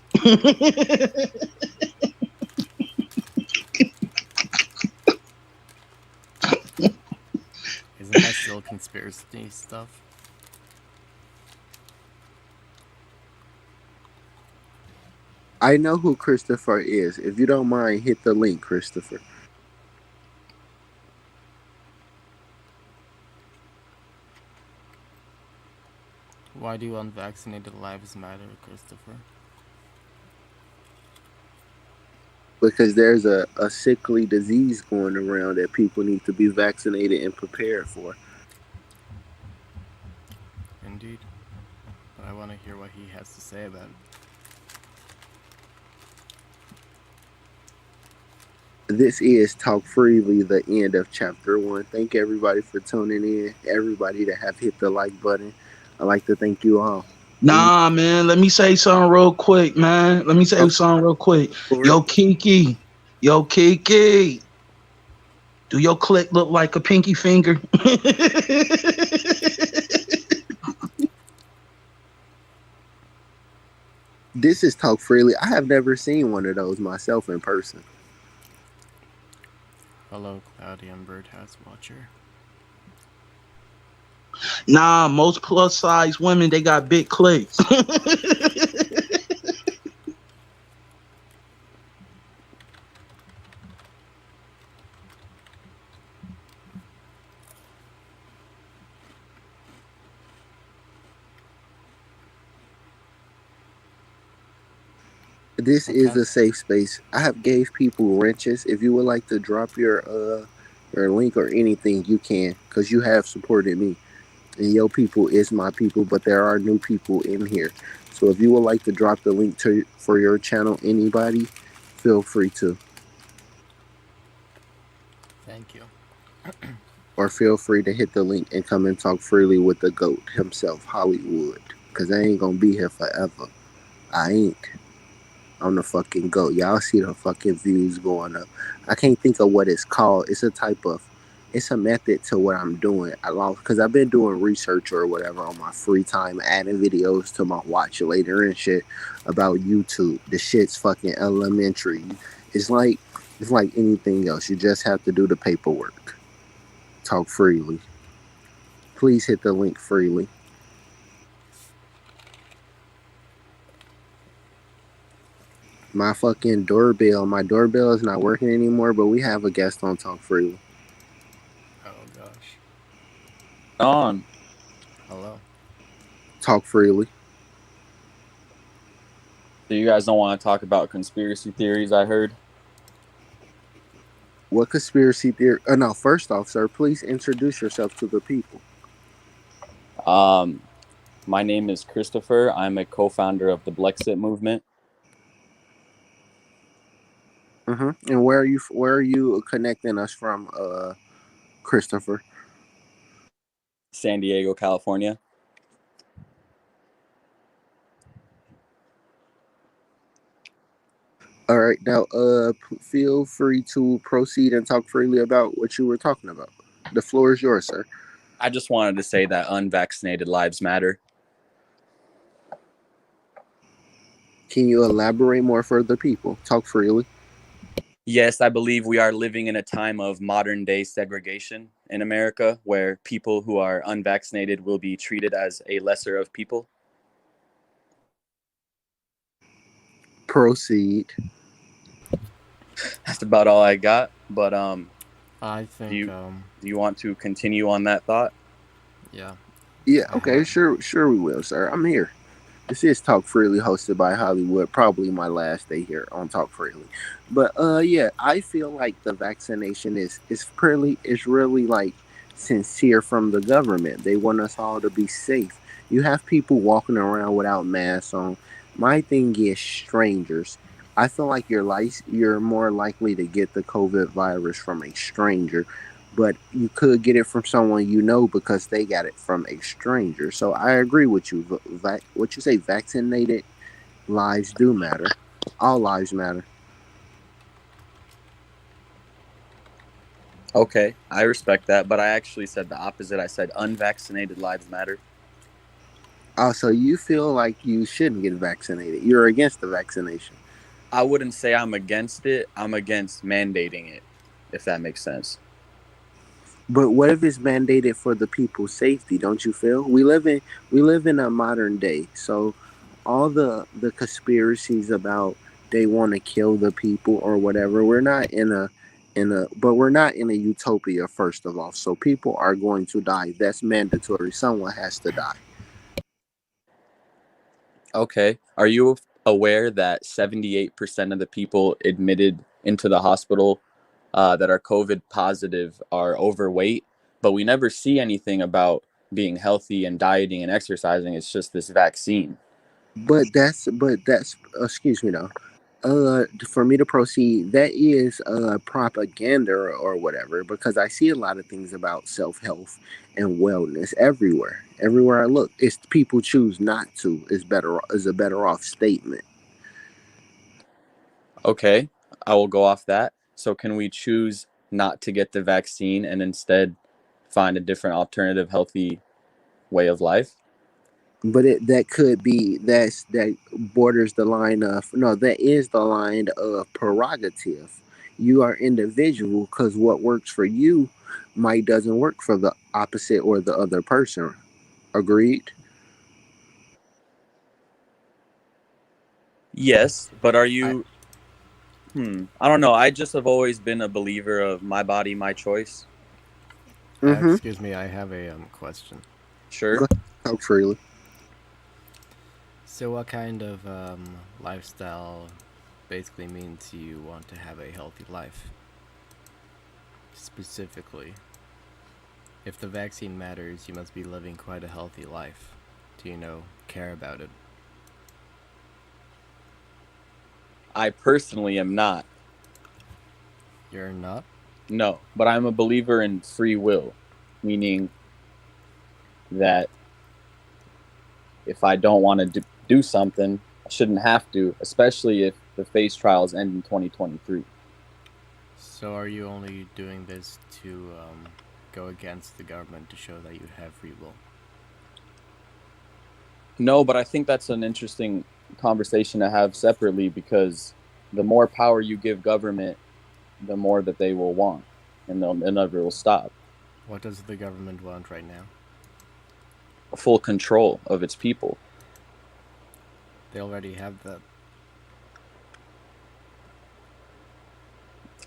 Isn't that still conspiracy stuff? I know who Christopher is. If you don't mind, hit the link, Christopher. Why do unvaccinated lives matter, Christopher? Because there's a sickly disease going around that people need to be vaccinated and prepared for. Indeed. But I want to hear what he has to say about it. This is Talk Freely, the end of chapter one. Thank everybody for tuning in. Everybody that have hit the like button. I'd like to thank you all. And Nah, man. Let me say something real quick, man. Let me say of something real quick. course, Yo, Kiki. Yo, Kiki. Do your click look like a pinky finger? this is Talk Freely. I have never seen one of those myself in person. Hello, Cloudy and Birdhouse Watcher. Nah, most plus size women, they got big clicks. This is Okay. a safe space. I have gave people wrenches. If you would like to drop your link or anything, you can, because you have supported me. And your people is my people, but there are new people in here. So if you would like to drop the link to for your channel, anybody, feel free to, Thank you. or feel free to hit the link and come and talk freely with the goat himself, Hollywood. Cause I ain't gonna be here forever. I ain't. On the fucking goat. Y'all see the fucking views going up. I can't think of what it's called. It's a method to what I'm doing. I lost because I've been doing research or whatever on my free time, adding videos to my watch later and shit about YouTube. The shit's fucking elementary. It's like it's like anything else. You just have to do the paperwork. Talk freely. Please hit the link freely. My doorbell is not working anymore, but we have a guest on Talk Freely. Oh gosh. On. Hello. Talk freely. So you guys don't want to talk about conspiracy theories, I heard? What conspiracy theory? No, first off, sir, please introduce yourself to the people. Um, my name is Christopher. I'm a co-founder of the Blexit movement. And where are you connecting us from, Christopher? San Diego, California. All right, now, feel free to proceed and talk freely about what you were talking about. The floor is yours, sir. I just wanted to say that unvaccinated lives matter. Can you elaborate more for the people? Talk freely. Yes, I believe we are living in a time of modern day segregation in America where people who are unvaccinated will be treated as a lesser of people. Proceed. That's about all I got. But I do think you do you want to continue on that thought? yeah. Yeah, I okay, have sure we will, sir. I'm here. This is Talk Freely, hosted by Hollywood. Probably my last day here on Talk Freely, but yeah, I feel like the vaccination is really like sincere from the government. They want us all to be safe. You have people walking around without masks on. My thing is strangers. I feel like you're more likely to get the COVID virus from a stranger, but you could get it from someone you know because they got it from a stranger. So I agree with you. What you say, vaccinated lives do matter. All lives matter. Okay, I respect that, but I actually said the opposite. I said unvaccinated lives matter. Also, you feel like you shouldn't get vaccinated. You're against the vaccination. I wouldn't say I'm against it. I'm against mandating it, if that makes sense. But what if it's mandated for the people's safety? Don't you feel? We live in a modern day, so all the conspiracies about they want to kill the people or whatever. We're not in a utopia. First of all, so people are going to die. That's mandatory. Someone has to die. Okay. Are you aware that 78% of the people admitted into the hospital that are COVID positive are overweight? But we never see anything about being healthy and dieting and exercising. It's just this vaccine. But that's excuse me now. For me to proceed, that is propaganda or whatever, because I see a lot of things about self health and wellness everywhere. Everywhere I look, it's people choose not to is a better off statement. Okay. I will go off that. So, can we choose not to get the vaccine and instead find a different alternative, healthy way of life? But that could be that borders the line of no, that is the line of prerogative. You are individual because what works for you might doesn't work for the opposite or the other person. Agreed. Yes. But are I you I don't know. I just have always been a believer of my body, my choice. Mm-hmm. excuse me, I have a question. Go Sure. ahead, talk freely. So what kind of lifestyle basically means you want to have a healthy life? Specifically, if the vaccine matters, you must be living quite a healthy life to, care about it. I personally am not. You're not? No, but I'm a believer in free will, meaning that if I don't want to do something, I shouldn't have to, especially if the phase trials end in 2023. So are you only doing this to go against the government to show that you have free will? No, but I think that's an interesting conversation to have separately because The more power you give government, the more that they will want, and it never will stop. What does the government want right now? Full control of its people. They already have that.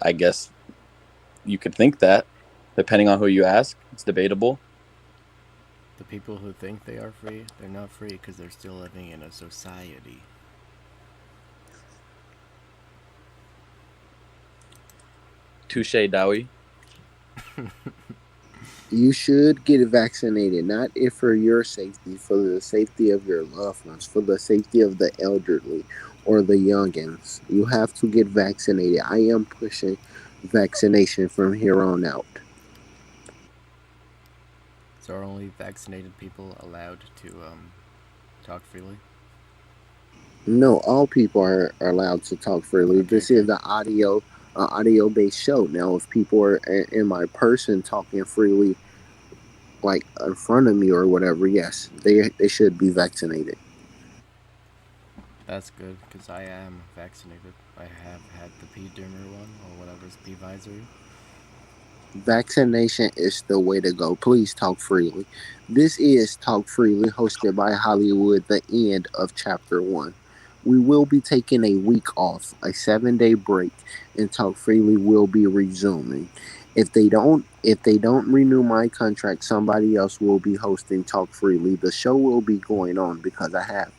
I guess you could think that, depending on who you ask. It's debatable. The people who think they are free, they're not free because they're still living in a society. Touche, Dowie. You should get vaccinated, not if for your safety, for the safety of your loved ones, for the safety of the elderly or the youngins. You have to get vaccinated. I am pushing vaccination from here on out. So are only vaccinated people allowed to talk freely? No, all people are allowed to talk freely. Okay, This is okay. the audio based show. Now, if people are in my person talking freely, like in front of me or whatever, yes, they should be vaccinated. That's good because I am vaccinated. I have had the P dimmer one or whatever's P visor. Vaccination is the way to go. Please talk freely. This is Talk Freely, hosted by Hollywood, the end of chapter one. We will be taking a week off, a 7 day break, and Talk Freely will be resuming. If they don't renew my contract, somebody else will be hosting Talk Freely. The show will be going on because I have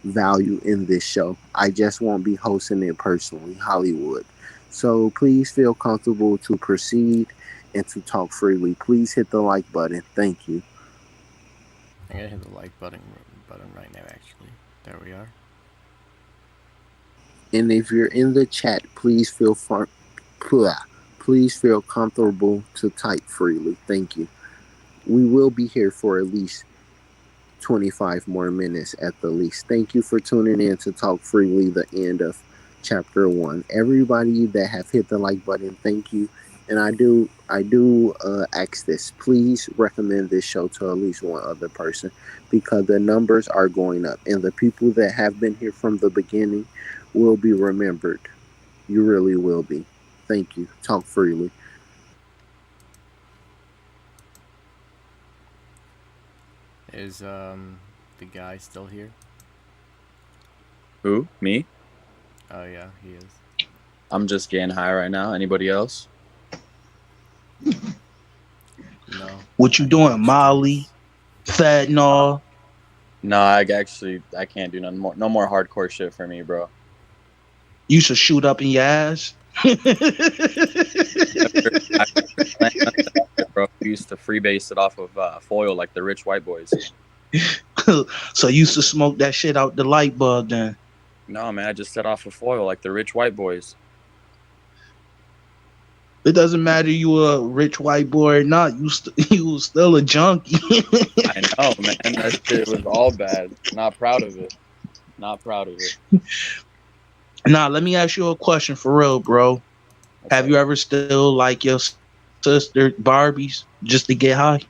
value in this show. I just won't be hosting it personally, Hollywood. So please feel comfortable to proceed and to talk freely. Please hit the like button. Thank you. I'm gonna hit the like button right now. Actually, there we are. And if you're in the chat, please feel comfortable to type freely. Thank you. We will be here for at least 25 more minutes at the least. Thank you for tuning in to Talk Freely, the end of chapter one. Everybody that have hit the like button, thank you. And I do ask this. Please recommend this show to at least one other person because the numbers are going up and the people that have been here from the beginning will be remembered. You really will be. Thank you. Talk freely. Is the guy still here? Who? Me? Oh yeah, he is. I'm just getting high right now. Anybody else? No, What you I need doing, those Molly? streets. Fentanyl? No, I can't do no more hardcore shit for me, bro. You should shoot up in your ass. I remember playing on that, bro. We used to freebase it off of foil like the rich white boys. So you used to smoke that shit out the light bulb then. No, man, I just set off of foil like the rich white boys. It doesn't matter you a rich white boy or not. You was still a junkie. I know, man. That shit was all bad. Not proud of it. Not proud of it. Now let me ask you a question for real, bro. What's Have up? you ever still like your sister Barbies just to get high?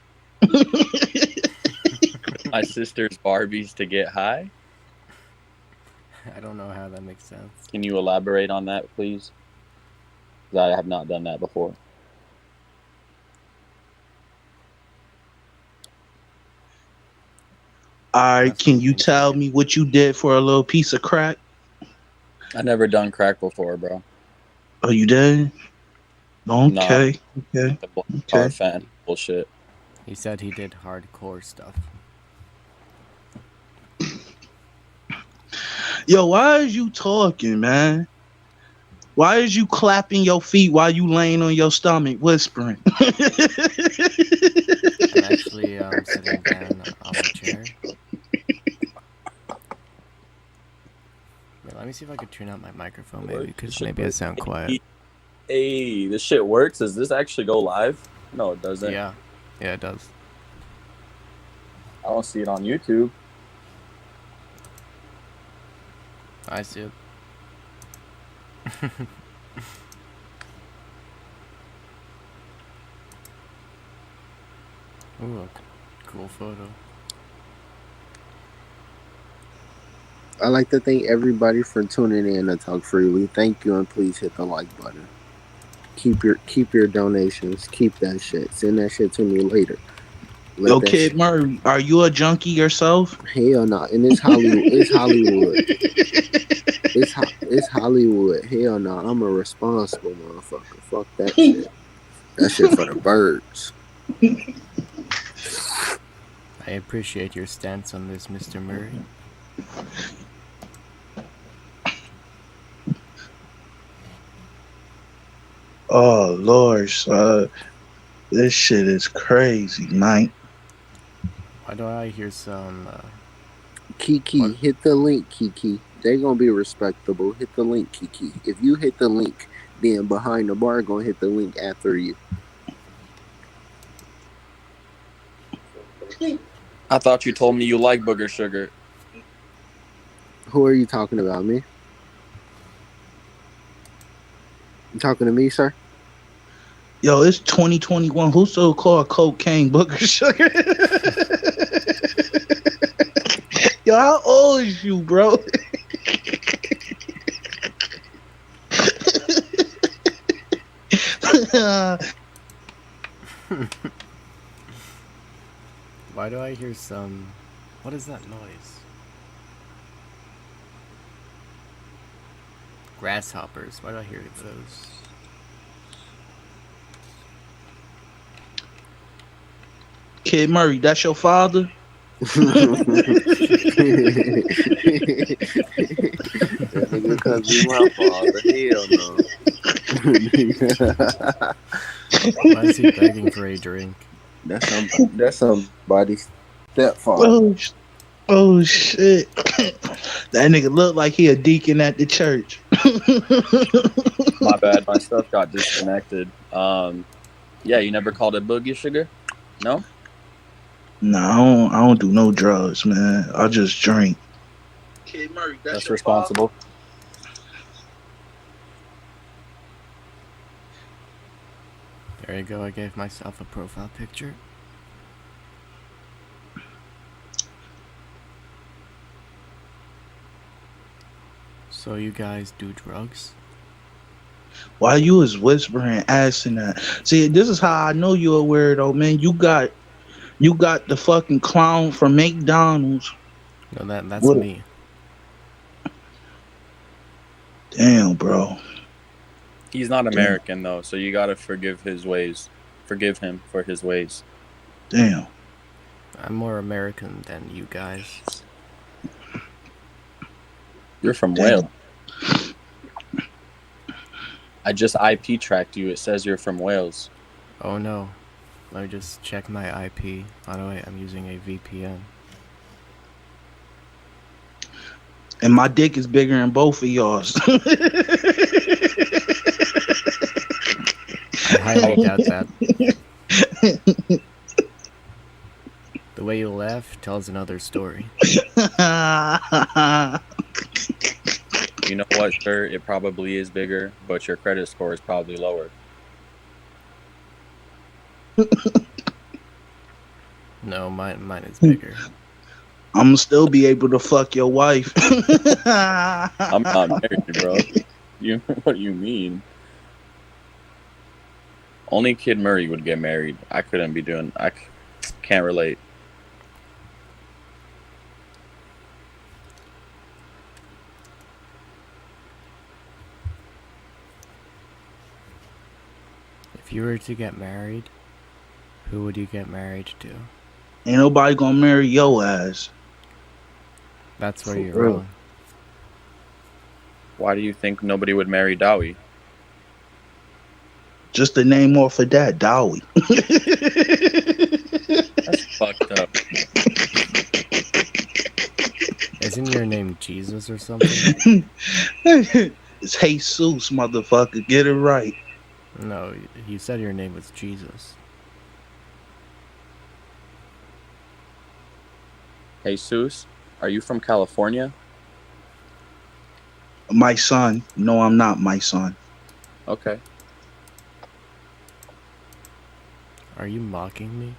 My sister's Barbies to get high. I don't know how that makes sense. Can you elaborate on that, please? 'Cause I have not done that before. All right, Must be can you thinking. tell me what you did for a little piece of crack? I never done crack before, bro. Oh, you did? Nah, Okay, okay, the black tar okay. fat bullshit. He said he did hardcore stuff. Yo, why is you talking, man? Why is you clapping your feet while you laying on your stomach whispering? I'm actually sitting down on my chair. Wait, let me see if I could turn out my microphone maybe, This because shit maybe I works. sound quiet. Hey, this shit works. Does this actually go live? No, it doesn't. Yeah, yeah, it does. I don't see it on YouTube. I see it. Ooh, a cool photo. I like to thank everybody for tuning in to Talk Freely. Thank you, and please hit the like button. Keep your donations. Keep that shit. Send that shit to me later. Let Yo, that Kid shit. Murray, are you a junkie yourself? Hell no. And it's Hollywood. It's Hollywood. It's Hollywood. Hell no. I'm a responsible motherfucker. Fuck that shit. That shit for the birds. I appreciate your stance on this, Mr. Murray. Oh Lord, this shit is crazy, man. Why do I hear some, Kiki, what? hit the link, Kiki. They gonna be respectable. Hit the link, Kiki. If you hit the link, then behind the bar gonna hit the link after you. I thought you told me you like booger sugar. Who are you talking about? Me? You talking to me, sir? Yo, it's 2021. Who still call cocaine booger sugar? Yo, how old is you, bro? Why do I hear some... What is that noise? Grasshoppers. Why do I hear those? Kid Murray, that's your father? That nigga could be my father. Hell no. Why is he begging for a drink? That's somebody's stepfather. Oh, oh shit. That nigga look like he a deacon at the church. My bad, my stuff got disconnected. Yeah, you never called it booger sugar? No? No, I don't do no drugs, man. I just drink. Kid Murray, that's That's your father? responsible. There you go, I gave myself a profile picture. So you guys do drugs? Why you was whispering, asking that? See, this is how I know you a weirdo, man. You got the fucking clown from McDonald's. No, that's What? me. Damn, bro. He's not Damn. American though, so you gotta forgive his ways. Forgive him for his ways. Damn. I'm more American than you guys. You're from Wales. Damn. I just IP tracked you. It says you're from Wales. Oh no. Let me just check my IP. By the way, I'm using a VPN. And my dick is bigger than both of y'all's. I highly doubt that. The way you laugh tells another story. You know what, sir? It probably is bigger, but your credit score is probably lower. No, mine is bigger. I'm gonna still be able to fuck your wife. I'm not married, bro. What do you mean? Only Kid Murray would get married. I couldn't be doing. Can't relate. If you were to get married, who would you get married to? Ain't nobody gonna marry your ass. That's where For you're real. wrong. Why do you think nobody would marry Dowie? Just the name off of that, Dowie. That's fucked up. Isn't your name Jesus or something? It's Jesus, motherfucker. Get it right. No, you said your name was Jesus. Jesus, are you from California? My son. No, I'm not my son. Okay. Are you mocking me?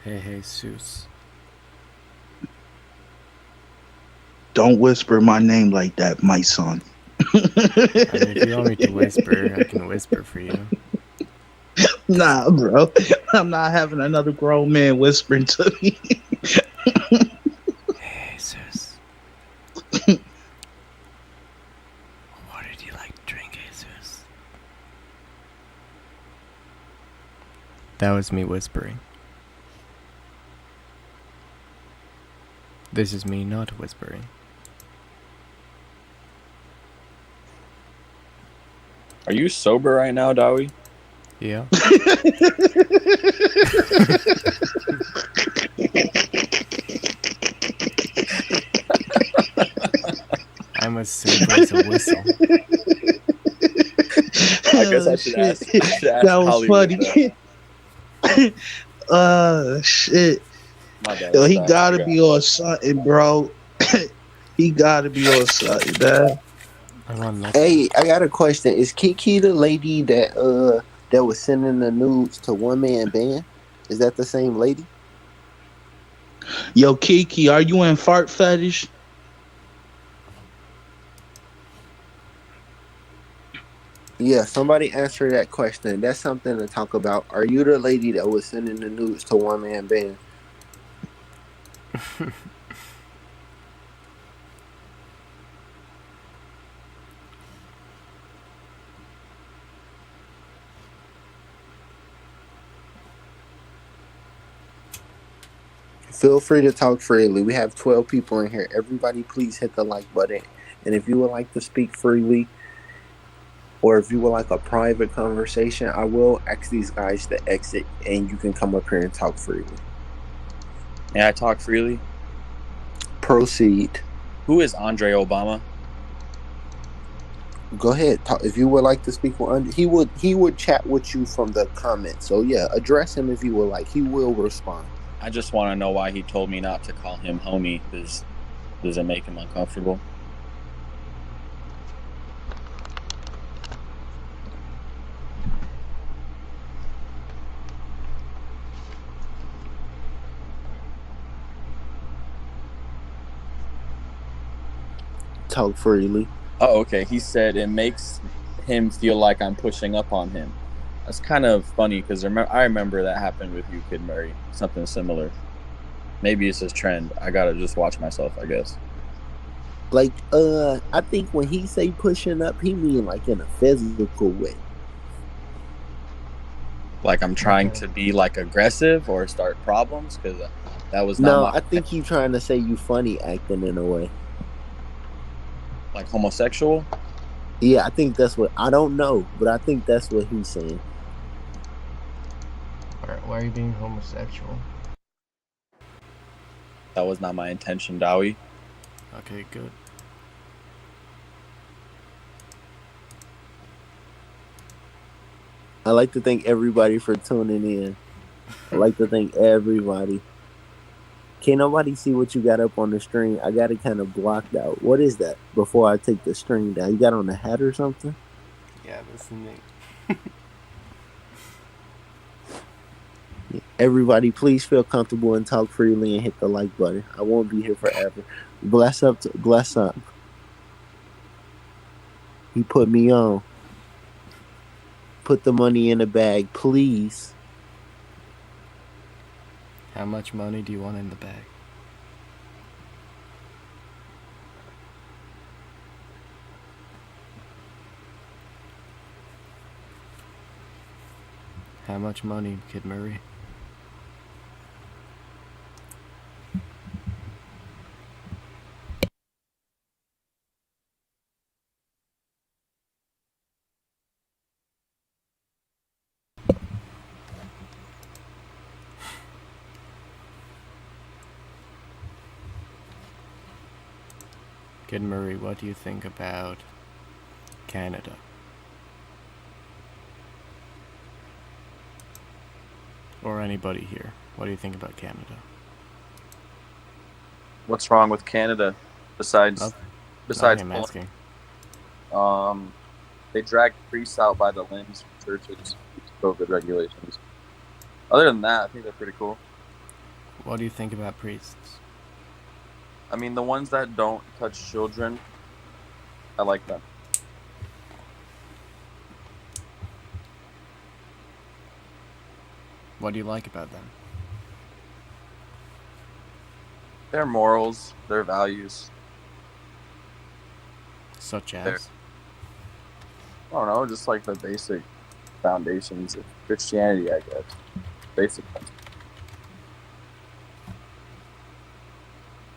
Hey, Jesus. Don't whisper my name like that, my son. I mean, if you want me to whisper, I can whisper for you. Nah, bro. I'm not having another grown man whispering to me. Hey, Jesus. What did you like to drink, Jesus? That was me whispering. This is me not whispering. Are you sober right now, Dowie? Yeah. I'm as simple as a whistle. I guess I Oh, should shit. ask. I should That ask was Hollywood funny. that. Shit. My bad. Yo, What's he that? I gotta forgot. be on something, bro. He gotta be on something, man. I'm on nothing. Hey, I got a question. Is Kiki the lady that was sending the nudes to One Man Band? Is that the same lady? Yo, Kiki, are you in fart fetish? Yeah, somebody answer that question. That's something to talk about. Are you the lady that was sending the nudes to One Man Band? Feel free to talk freely. We have 12 people in here. Everybody, please hit the like button. And if you would like to speak freely, or if you would like a private conversation, I will ask these guys to exit and you can come up here and talk freely. May I talk freely? Proceed. Who is Andre Obama? Go ahead. Talk, if you would like to speak with he would chat with you from the comments. So yeah, address him if you would like. He will respond. I just want to know why he told me not to call him homie. Does it make him uncomfortable? Talk freely. Oh, okay. He said it makes him feel like I'm pushing up on him. That's kind of funny because I remember that happened with you, Kid Murray. Something similar. Maybe it's his trend. I gotta just watch myself, I guess. Like, I think when he say pushing up, he mean like in a physical way. Like I'm trying to be like aggressive or start problems because that was not No, my I think you trying to say you funny acting in a way. like homosexual. Yeah, I think that's what I don't know, but I think that's what he's saying. Why are you being homosexual? That was not my intention, Dowie. Okay, good. I like to thank everybody for tuning in. I like to thank everybody. Can't nobody see what you got up on the screen. I got it kind of blocked out. What is that? Before I take the screen down, you got on a hat or something? Yeah, that's the name. Everybody, please feel comfortable and talk freely and hit the like button. I won't be here forever. Bless up. He put me on. Put the money in the bag, please. How much money do you want in the bag? How much money, Kid Murray? Kid Murray, what do you think about Canada? Or anybody here? What do you think about Canada? What's wrong with Canada besides Nothing, I'm pulling? asking. They dragged priests out by the limbs from churches due to COVID regulations. Other than that, I think they're pretty cool. What do you think about priests? I mean, the ones that don't touch children, I like them. What do you like about them? Their morals, their values, Such their, as? I don't know, just like the basic foundations of Christianity, I guess. Basic ones.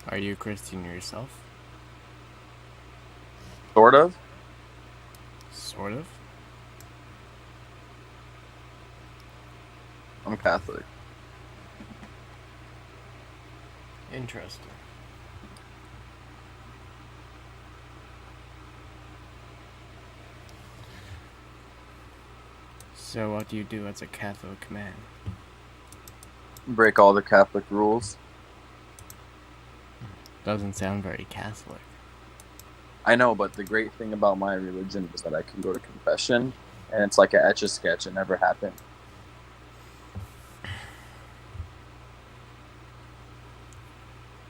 Are you a Christian yourself? Sort of. Sort of. I'm Catholic. Interesting. So what do you do as a Catholic man? Break all the Catholic rules. Doesn't sound very Catholic. I know, but the great thing about my religion is that I can go to confession, and it's like an etch-a-sketch. It never happened.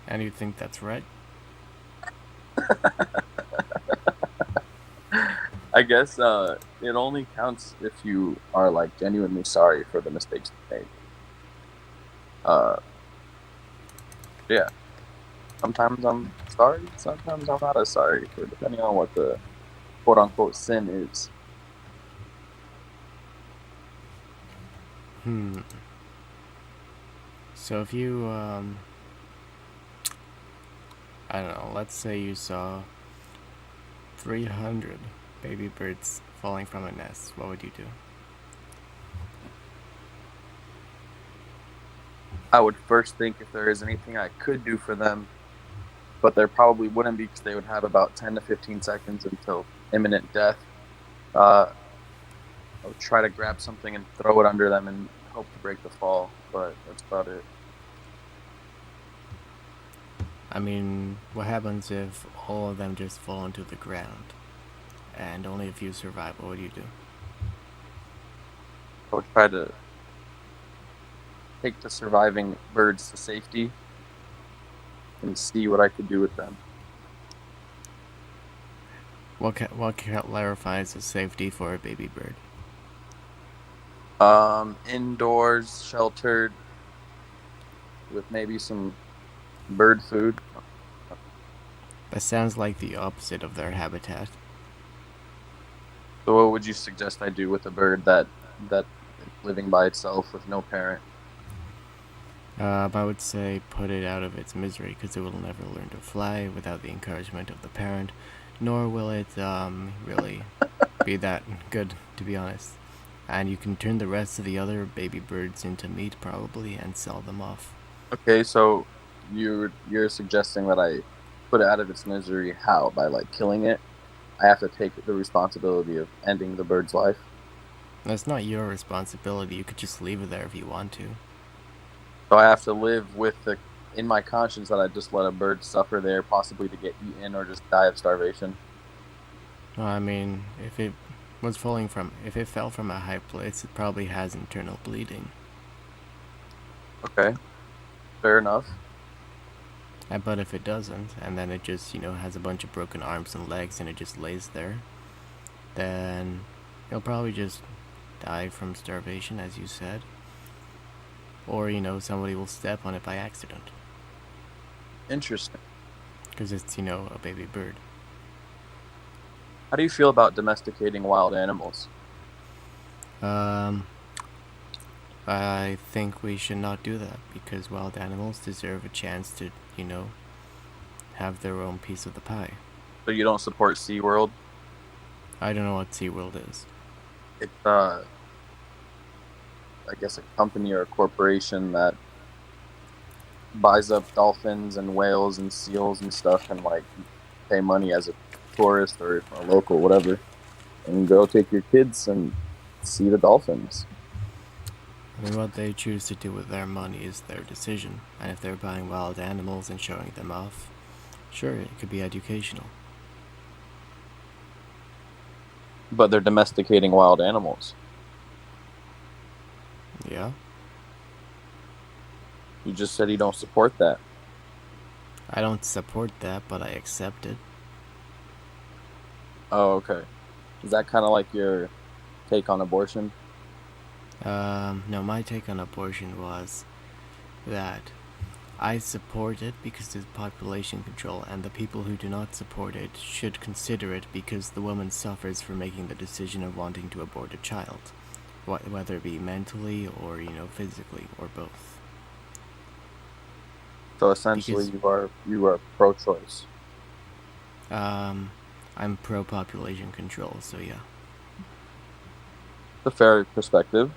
And you think that's right? I guess it only counts if you are like genuinely sorry for the mistakes you made. Yeah. Sometimes I'm sorry, sometimes I'm not as sorry, for depending on what the quote unquote sin is. So if you, I don't know, let's say you saw 300 baby birds falling from a nest, what would you do? I would first think if there is anything I could do for them, but there probably wouldn't be because they would have about 10 to 15 seconds until imminent death. I would try to grab something and throw it under them and hope to break the fall, but that's about it. I mean, what happens if all of them just fall into the ground and only a few survive? What would you do? I would try to take the surviving birds to safety and see what I could do with them. What clarifies the safety for a baby bird? Indoors, sheltered, with maybe some bird food. That sounds like the opposite of their habitat. So what would you suggest I do with a bird that is living by itself with no parent? I would say put it out of its misery because it will never learn to fly without the encouragement of the parent, nor will it really be that good, to be honest. And you can turn the rest of the other baby birds into meat probably and sell them off. Okay, so you're suggesting that I put it out of its misery. How? By like killing it? I have to take the responsibility of ending the bird's life. That's not your responsibility. You could just leave it there if you want to. So I have to live with the in my conscience that I just let a bird suffer there, possibly to get eaten or just die of starvation. Well, I mean, if it fell from a high place, it probably has internal bleeding. Okay, fair enough. But if it doesn't, and then it just, has a bunch of broken arms and legs and it just lays there, then it'll probably just die from starvation, as you said. Or, somebody will step on it by accident. Interesting. Because it's, a baby bird. How do you feel about domesticating wild animals? Um, I think we should not do that because wild animals deserve a chance to, have their own piece of the pie. So you don't support SeaWorld? I don't know what SeaWorld is. It's I guess a company or a corporation that buys up dolphins and whales and seals and stuff and like pay money as a tourist or a local, whatever, and go take your kids and see the dolphins. I mean, what they choose to do with their money is their decision, and if they're buying wild animals and showing them off, sure, it could be educational. But they're domesticating wild animals. Yeah? You just said you don't support that. I don't support that, but I accept it. Oh, okay. Is that kind of like your take on abortion? No, my take on abortion was that I support it because it's population control, and the people who do not support it should consider it because the woman suffers for making the decision of wanting to abort a child, whether it be mentally or physically or both. So essentially, you are pro-choice. I'm pro population control, so yeah. It's a fair perspective.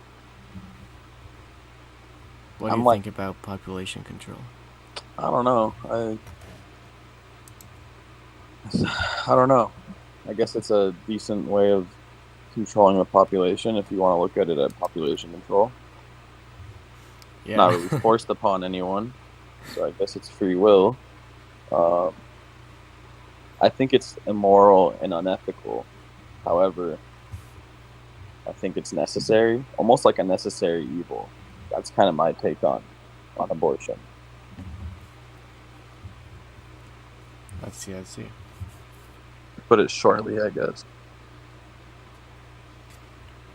What do you think about population control? I don't know. I don't know. I guess it's a decent way of controlling the population if you want to look at it at population control. Yeah. Not really forced upon anyone, so I guess it's free will. I think it's immoral and unethical. However, I think it's necessary, almost like a necessary evil. That's kind of my take on abortion. I see. Put it shortly, I guess.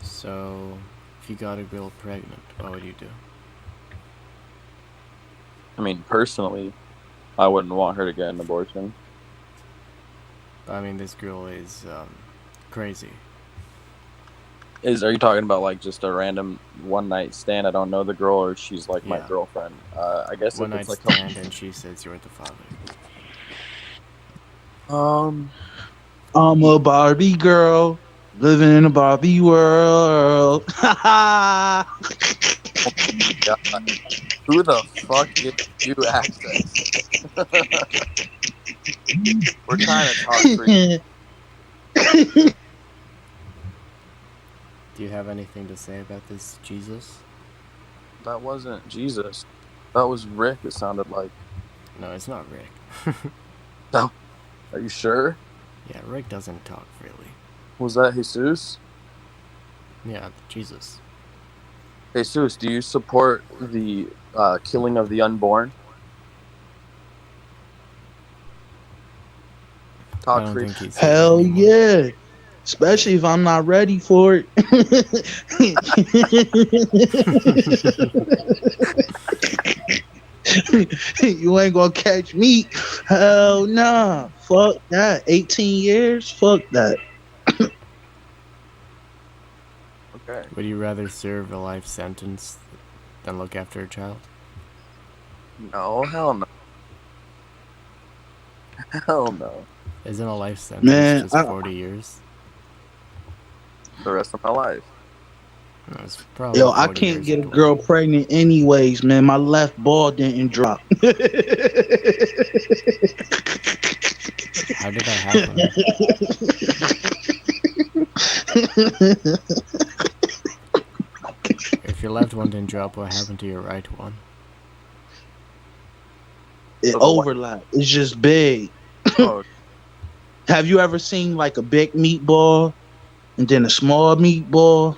So, if you got a girl pregnant, what would you do? I mean, personally, I wouldn't want her to get an abortion. I mean, this girl is crazy. Are you talking about like just a random one night stand? I don't know the girl, or she's like my Yeah. girlfriend. I guess One if it's night like stand and she says you're the father. I'm a Barbie girl living in a Barbie world. God, who the fuck gives you access? We're trying to talk free. Do you have anything to say about this Jesus? That wasn't Jesus. That was Rick. It sounded like. No, it's not Rick. No. Are you sure? Yeah, Rick doesn't talk freely. Was that Jesus? Yeah, Jesus. Jesus, do you support the killing of the unborn? I Talk don't free. think he's here Hell anymore. yeah. Especially if I'm not ready for it. You ain't gonna catch me. Hell nah. Fuck that. 18 years? Fuck that. Okay. Would you rather serve a life sentence than look after a child? No, hell no. Hell no. Isn't a life sentence Man, just 40 years? The rest of my life. No, it's probably yo, I 40 can't years get or a 20. girl pregnant anyways, man. My left ball didn't drop. How did that happen? If your left one didn't drop, what happened to your right one? It So the one. overlapped. It's just big. Oh, Have you ever seen like a big meatball and then a small meatball?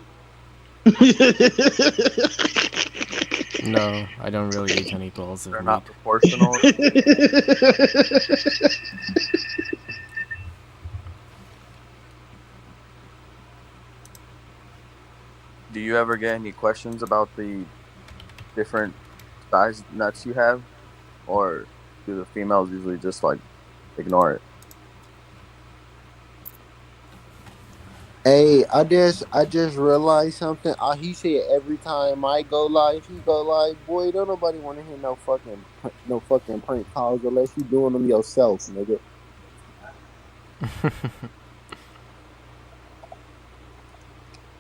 No, I don't really eat any balls of they're meat. not proportional. Do you ever get any questions about the different size nuts you have, or do the females usually just like ignore it? Hey, I just realized something. He said every time I go live, he go live. Boy, don't nobody want to hear no fucking prank calls unless you doing them yourself, nigga.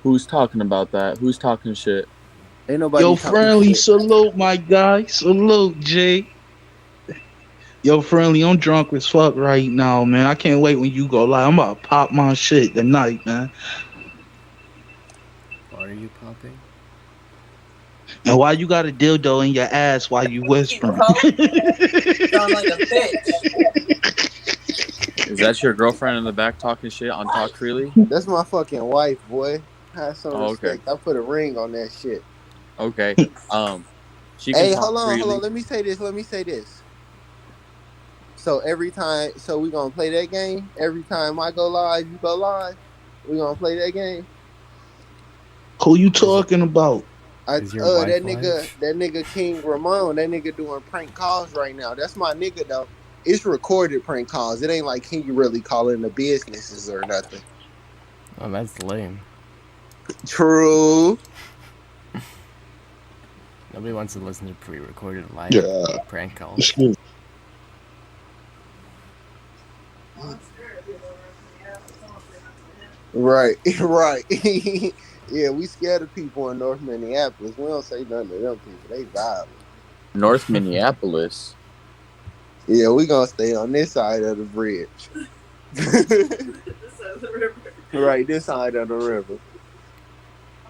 Who's talking about that? Who's talking shit? Ain't nobody Yo, talking friendly, shit. salute, my guy. Salute, Jay. Yo, friendly, I'm drunk as fuck right now, man. I can't wait when you go live. I'm about to pop my shit tonight, man. What are you popping? And why you got a dildo in your ass while you whispering? Sound like a bitch. Is that your girlfriend in the back talking shit on Talk Freely? That's my fucking wife, boy. Have some Oh, okay. respect. I put a ring on that shit. Okay. She can Hey, talk hold on. freely. Let me say this. So every time, so we gonna play that game. Every time I go live, you go live. We gonna play that game. Who you Is it? talking about? Is your wife live? That nigga King Ramon, that nigga doing prank calls right now. That's my nigga though. It's recorded prank calls. It ain't like he really calling the businesses or nothing. Oh, that's lame. True. Nobody wants to listen to pre-recorded live Yeah. prank calls. Excuse Right, right. Yeah, we scared of people in North Minneapolis. We don't say nothing to them people. They violent. North Minneapolis. Yeah, we gonna stay on this side of the bridge. Right, this side of the river.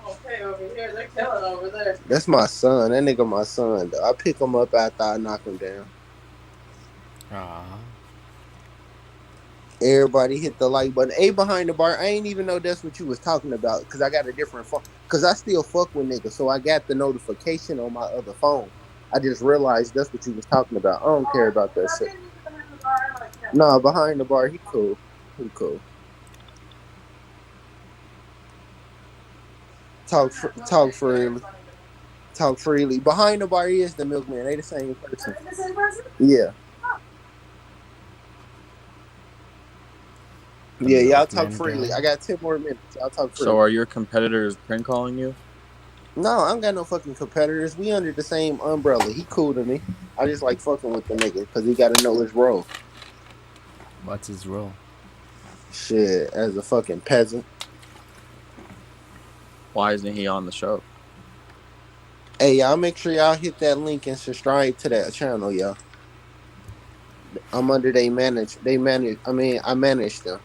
Okay, over here, they're killing over there. That's my son. That nigga my son though. I pick him up after I knock him down. Aww. Everybody hit the like button. A behind the bar. I ain't even know that's what you was talking about because I got a different phone. Because I still fuck with niggas, so I got the notification on my other phone. I just realized that's what you was talking about. I don't care about that shit. No, behind the bar, he cool. He cool. Talk freely. Talk freely. Behind the bar, he is the milkman. They the same person. Yeah. The Yeah, y'all talk milkman freely. guy. I got 10 more minutes. Y'all talk So freely. are your competitors prank calling you? No, I don't got no fucking competitors. We under the same umbrella. He cool to me. I just like fucking with the nigga because he got to know his role. What's his role? Shit, as a fucking peasant. Why isn't he on the show? Hey, y'all make sure y'all hit that link and subscribe to that channel, y'all. I'm under I manage them.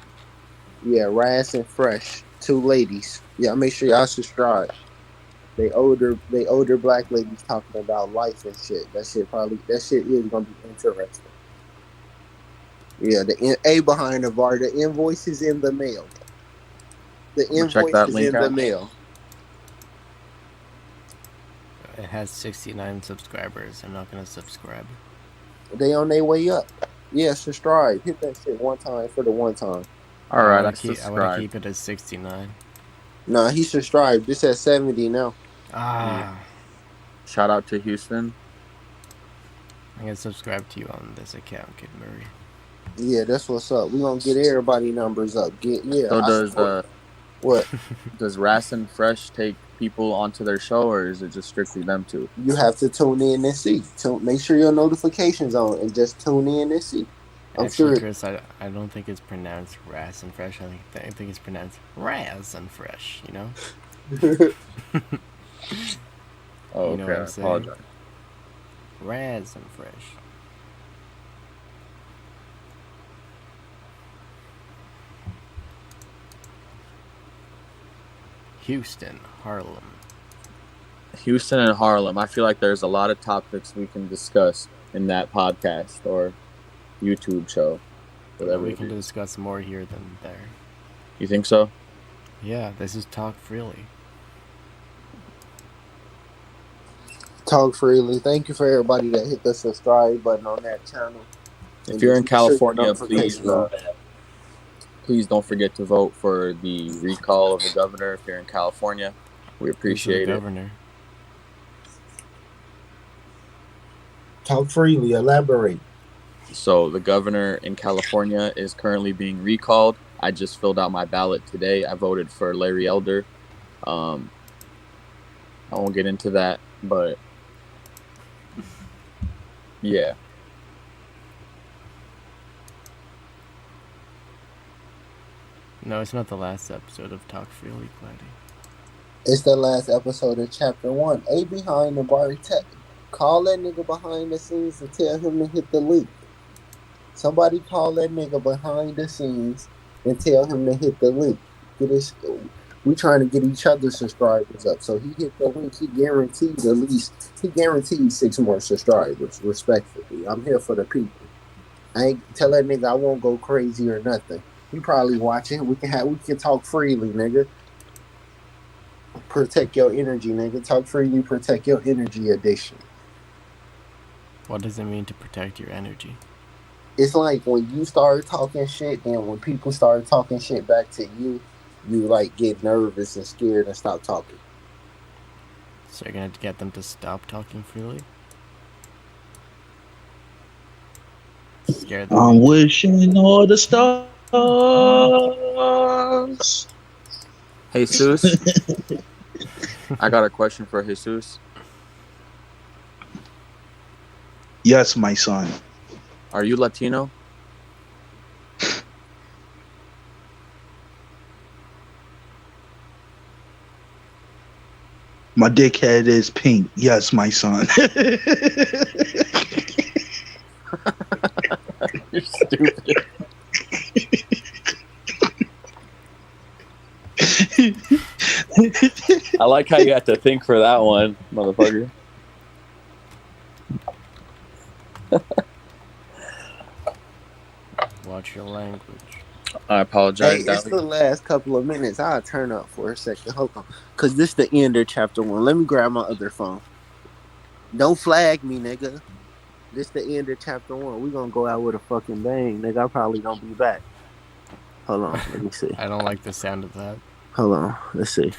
Yeah, Raz and Fresh. Two ladies. Yeah, make sure y'all subscribe. They older black ladies talking about life and shit. That shit is gonna be interesting. Yeah, A behind the bar. The invoice is in the mail. The I'm gonna check invoice that is link in the out. mail. It has 69 subscribers. I'm not gonna subscribe. They on their way up. Yeah, subscribe. Hit that shit one time for the one time. All right, I I wanna subscribed. keep it as 69. Nah, he subscribed. This at 70 now. Yeah. Ah. Shout out to Houston. I'm gonna subscribe to you on this account, Kid Murray. Yeah, that's what's up. We gonna get everybody numbers up. So I support. What? does Ras and Fresh take people onto their show, or is it just strictly them two? You have to tune in and see. Make sure your notifications on and just tune in and see. I'm Actually, sure. Chris, I don't think it's pronounced Ras and Fresh. I think it's pronounced Raz and Fresh. You know. Oh, You know okay. what I I'm saying? apologize. Raz and Fresh. Houston, Harlem. Houston and Harlem. I feel like there's a lot of topics we can discuss in that podcast or YouTube show. Whatever We it can is. discuss more here than there. You think so? Yeah, this is Talk Freely. Talk freely. Thank you for everybody that hit the subscribe button on that channel. If And you're just in make sure your California, notifications on. please don't forget to vote for the recall of the governor. If you're in California, we Who's the appreciate it. governor? Talk freely. Elaborate. So the governor in California is currently being recalled. I just filled out my ballot today. I voted for Larry Elder. I won't get into that, but yeah. No, it's not the last episode of Talk Freely, Claddy. It's the last episode of chapter 1. A behind the bar. Call that nigga behind the scenes to tell him to hit the link. Somebody call that nigga behind the scenes and tell him to hit the link. Get us. We trying to get each other subscribers up. So he hit the link. He guaranteed 6 more subscribers. Respectfully, I'm here for the people. I ain't tell that nigga I won't go crazy or nothing. He probably watching. We can talk freely, nigga. Protect your energy, nigga. Talk freely. Protect your energy addiction. What does it mean to protect your energy? It's like when you start talking shit, then when people start talking shit back to you, you like get nervous and scared and stop talking. So you're gonna get them to stop talking freely? Scare them I'm into... wishing all the stars. Jesus, I got a question for Jesus. Yes, my son. Are you Latino? My dickhead is pink. Yes, my son. You're stupid. I like how you had to think for that one, motherfucker. Watch your language. I Hey, apologize, it's Dolly. the last couple of minutes. I'll turn up for a second. Hold on. Because this the end of chapter 1. Let me grab my other phone. Don't flag me, nigga. This the end of chapter 1. We gonna go out with a fucking bang, nigga. I probably don't be back. Hold on. Let me see. I don't like the sound of that. Hold on. Let's see.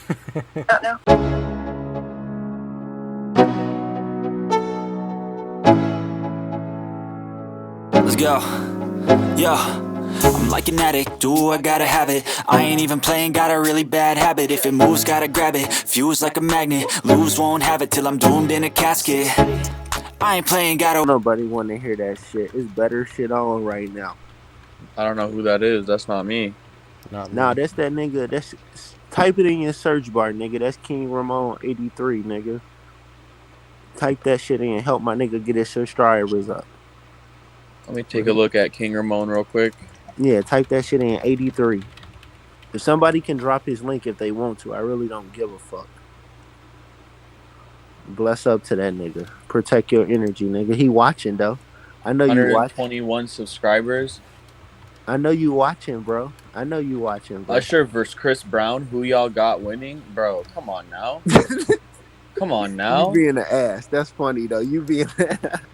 Let's go. Yo. I'm like an addict, do I gotta have it. I ain't even playing, got a really bad habit. If it moves, gotta grab it, fuse like a magnet. Lose, won't have it till I'm doomed in a casket. I ain't playing, gotta... Nobody want to hear that shit. It's better shit on right now. I don't know who that is. That's not me. Not me. Nah, that's that nigga. That's type it in your search bar, nigga. That's King Ramon 83, nigga. Type that shit in. Help my nigga get his subscribers up. Let me take a look at King Ramon real quick. Yeah, type that shit in 83. If somebody can drop his link if they want to, I really don't give a fuck. Bless up to that nigga. Protect your energy, nigga. He watching though. I know you watch. 121 subscribers. I know you watching, bro. I know you watching, bro. Usher versus Chris Brown. Who y'all got winning? Bro, come on now. Come on You now. being an ass. That's funny though. You being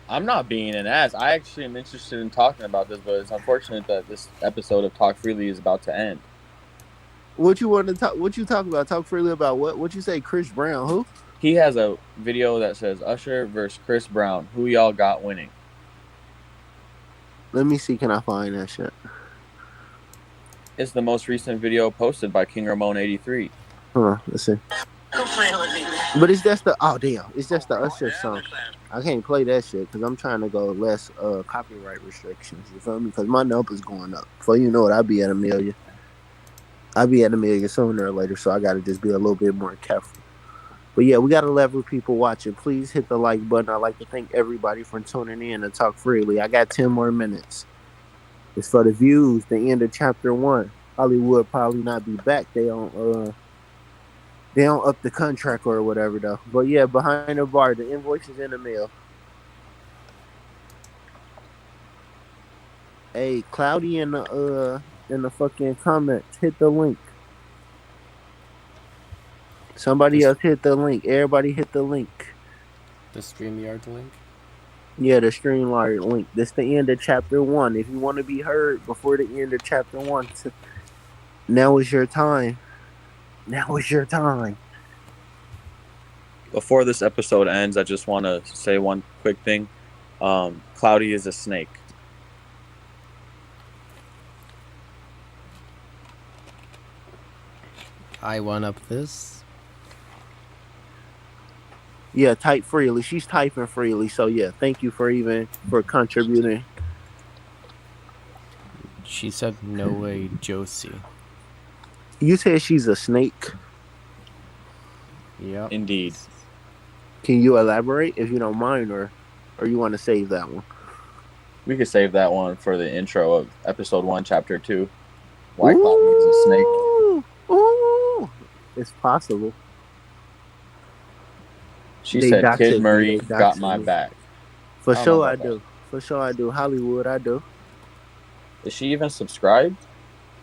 I'm not being an ass. I actually am interested in talking about this, but it's unfortunate that this episode of Talk Freely is about to end. What you want to talk? What you talk about? Talk freely about what? What you say? Chris Brown? Who? He has a video that says Usher versus Chris Brown. Who y'all got winning? Let me see. Can I find that shit? It's the most recent video posted by King Ramon 83. Let's see. But it's just the damn. It's just the Usher song. I can't play that shit because I'm trying to go less copyright restrictions. You feel me? Because my number's going up. Before you know it, I'll be at 1 million. I'll be at 1 million sooner or later. So I got to just be a little bit more careful. But yeah, we got 11 people watching. Please hit the like button. I'd like to thank everybody for tuning in and talk freely. I got 10 more minutes. It's for the views. The end of chapter 1. Hollywood probably not be back. They don't up the contract or whatever though. But yeah, behind the bar, the invoice is in the mail. Hey, Cloudy in the fucking comments, hit the link. Somebody else hit the link. Everybody hit the link. The StreamYard link? Yeah, the Streamline link. This the end of chapter 1. If you want to be heard before the end of chapter 1, now is your time. Now is your time. Before this episode ends, I just want to say one quick thing. Cloudy is a snake. I one up this. Yeah, type freely. She's typing freely. So yeah, thank you for contributing. She said, no way, Josie. You said she's a snake. Yep. Indeed. Can you elaborate if you don't mind, or you want to save that one? We could save that one for the intro of episode 1, chapter 2. Why Cloudy is a snake. Ooh, it's possible. She said, Kid Murray got my me. back. For sure I do. For sure I do. Hollywood, I do. Is she even subscribed?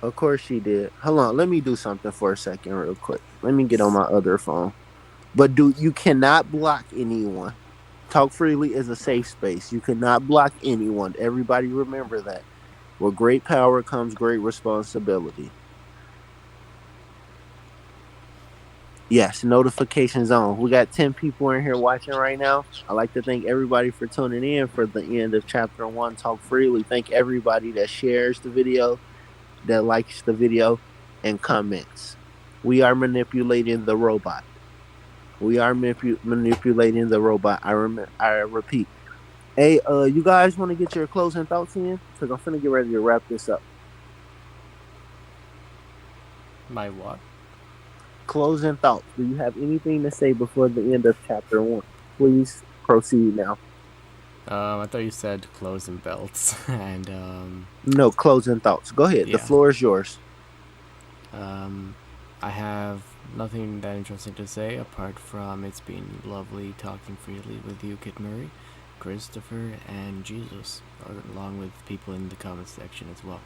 Of course she did. Hold on, let me do something for a second real quick. Let me get on my other phone. But you cannot block anyone. Talk Freely is a safe space. You cannot block anyone. Everybody remember that. With great power comes great responsibility. Yes, notifications on. We got 10 people in here watching right now. I'd like to thank everybody for tuning in for the end of chapter one, Talk Freely. Thank everybody that shares the video, that likes the video, and comments. We are manipulating the robot. We are manipulating the robot. I repeat. Hey, you guys want to get your closing thoughts in? Because I'm finna get ready to wrap this up. My what? Closing thoughts. Do you have anything to say before the end of chapter one? Please proceed now. I thought you said clothes and belts, and No, closing thoughts. Go ahead. The yeah. floor is yours. Um, I have nothing that interesting to say apart from it's been lovely talking freely with you, Kit Murray, Christopher, and Jesus, along with people in the comment section as well.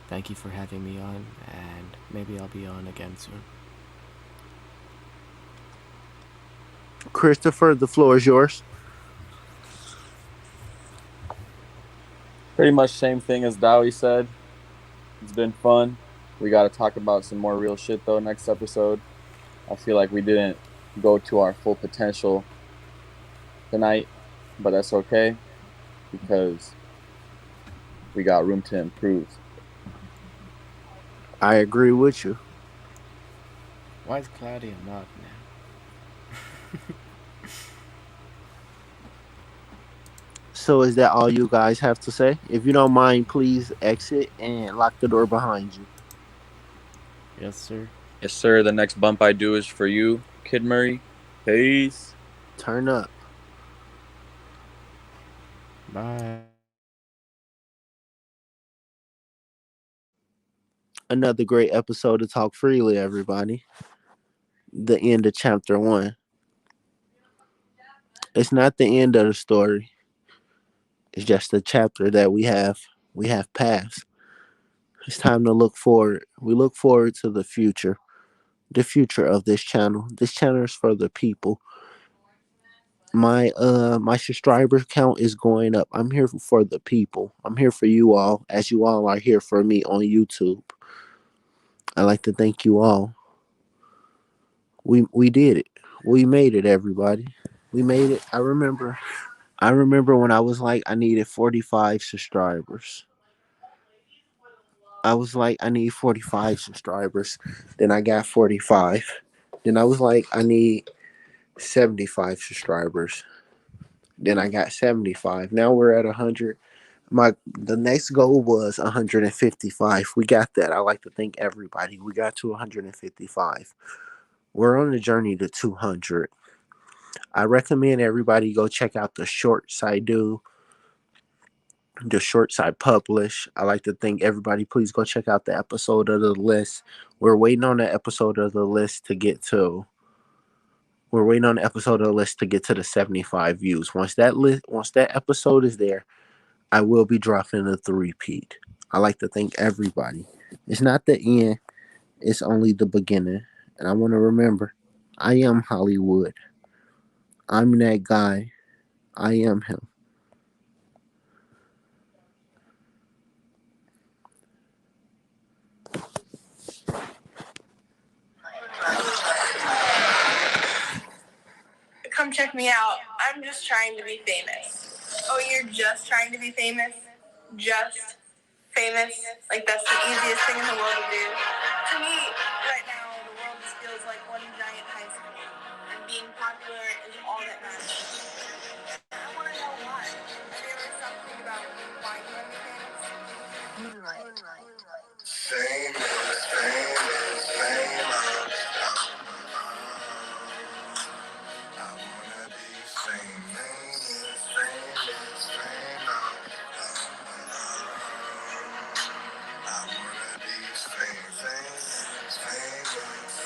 Thank you for having me on, and maybe I'll be on again soon. Christopher, the floor is yours. Pretty much same thing as Dowie said. It's been fun. We got to talk about some more real shit though next episode. I feel like we didn't go to our full potential tonight, but that's okay because we got room to improve. I agree with you. Why is Claudia not now? So is that all you guys have to say? If you don't mind, please exit and lock the door behind you. Yes, sir. Yes, sir. The next bump I do is for you, Kid Murray. Peace. Turn up. Bye. Another great episode of Talk Freely, everybody. The end of chapter one. It's not the end of the story. It's just a chapter that we have passed. It's time to look forward. We look forward to the future. The future of this channel. This channel is for the people. My subscriber count is going up. I'm here for the people. I'm here for you all, as you all are here for me on YouTube. I'd like to thank you all. We did it. We made it, everybody. We made it. I remember when I was like I needed 45 subscribers. I was like I need 45 subscribers. Then I got 45. Then I was like I need 75 subscribers. Then I got 75. Now we're at 100. The next goal was 155. We got that. I like to thank everybody. We got to 155. We're on the journey to 200. I recommend everybody go check out the shorts I do, the shorts I publish. I like to thank everybody. Please go check out the episode of the list. We're waiting on the episode of the list to get to. We're waiting on the episode of the list to get to the 75 views. Once that episode is there, I will be dropping a three-peat. I like to thank everybody. It's not the end, it's only the beginning. And I want to remember, I am Hollywood. I'm that guy. I am him. Come check me out. I'm just trying to be famous. Oh, you're just trying to be famous? Just famous? Like that's the easiest thing in the world to do. To me, right now, the world just feels like one giant high school. And being popular is all that matters. I want to know why. Have you ever stopped to think about why you want to be famous? Famous, famous, famous. I wanna be famous, famous, famous. I wanna be famous, famous, famous.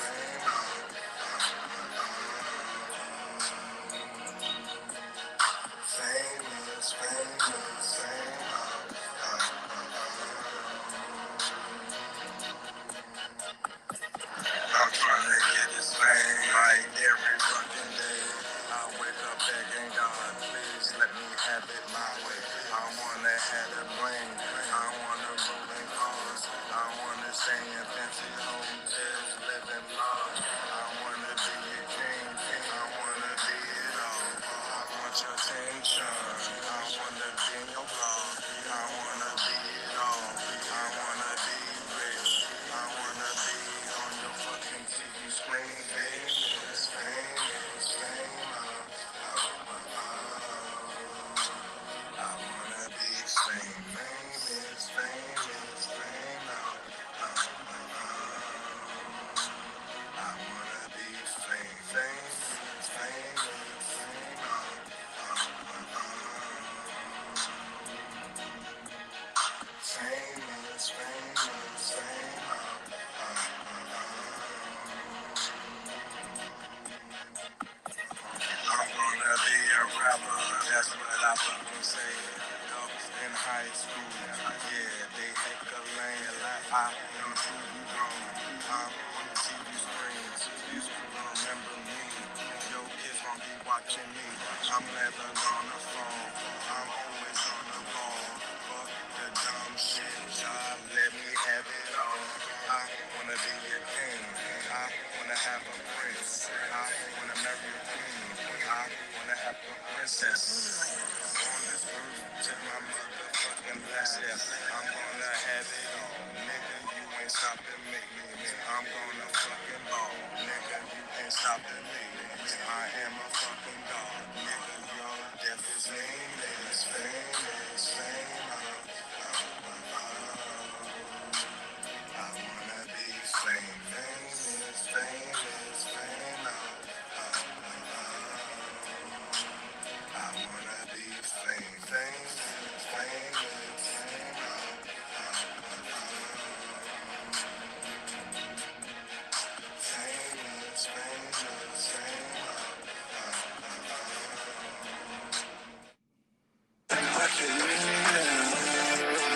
say, yo, in high school, yeah, they take a lane. I wanna prove you wrong. I wanna see you scream. You remember me. Your kids gon' be watching me. I'm never gonna fall. I'm always on the ball. Fuck the dumb shit, y'all. Let me have it all. I wanna be a king. I wanna have a prince. I wanna marry a queen. I wanna have a princess. On this earth to my motherfucking last. I'm gonna have it all. Nigga, you ain't stopping me. I'm gonna fucking ball. Nigga, you ain't stopping me. I am a fucking dog. Nigga, your death is famous. Famous, famous. I wanna be famous, famous, famous. I wanna be famous, famous, famous. Famous, famous, famous. What you mean?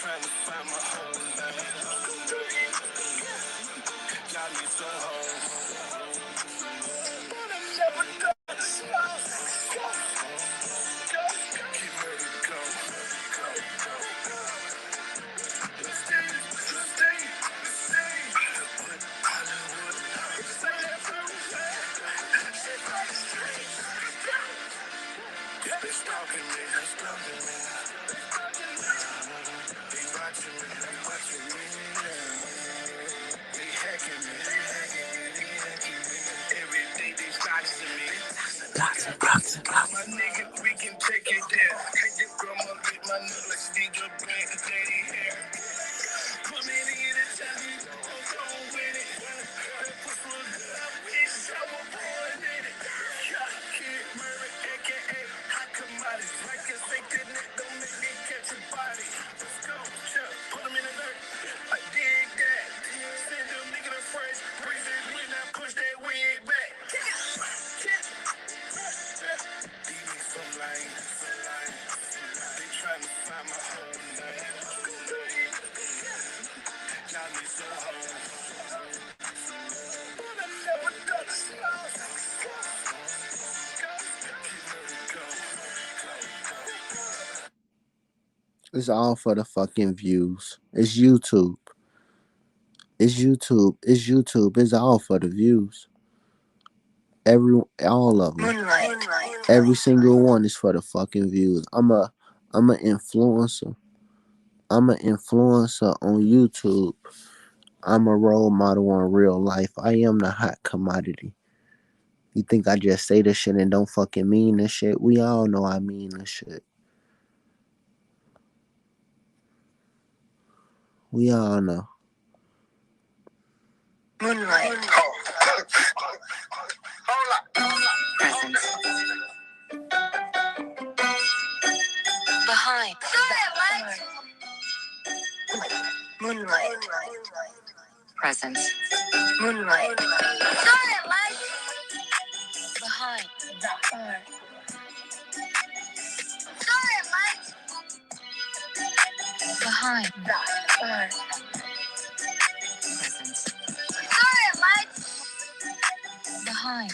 Trying to find my whole life. Got me so home. But I never got keep ready to go. Let's stay. Say that first. They stalking me. They watching me. They hacking me. Every day they boxing me. My nigga, we can take it there. Hey, your grandma bit my nuts. Need your bank, daddy hair. Put me in the telly. I'm going with it. That pussy was good. I wish I was born in it. Yeah, Kid Murray, a.k.a. Hot Commodity. Like a fake that don't make me catch a body. Let's go, chill. Put him in the dirt. I dig that. Send them nigga the first. Praise it when I push that wig back. Leave me some line. They trying to find my whole life. Got me so home. But I never got a smile. It's all for the fucking views. It's YouTube. It's YouTube. It's YouTube. It's all for the views. All of them. Every single one is for the fucking views. I'm an influencer. I'm an influencer on YouTube. I'm a role model in real life. I am the hot commodity. You think I just say this shit and don't fucking mean this shit? We all know I mean this shit. We all know. Moonlight. Presence. Behind. Moonlight. Presence. Moonlight. Behind. Behind. Presence. Behind.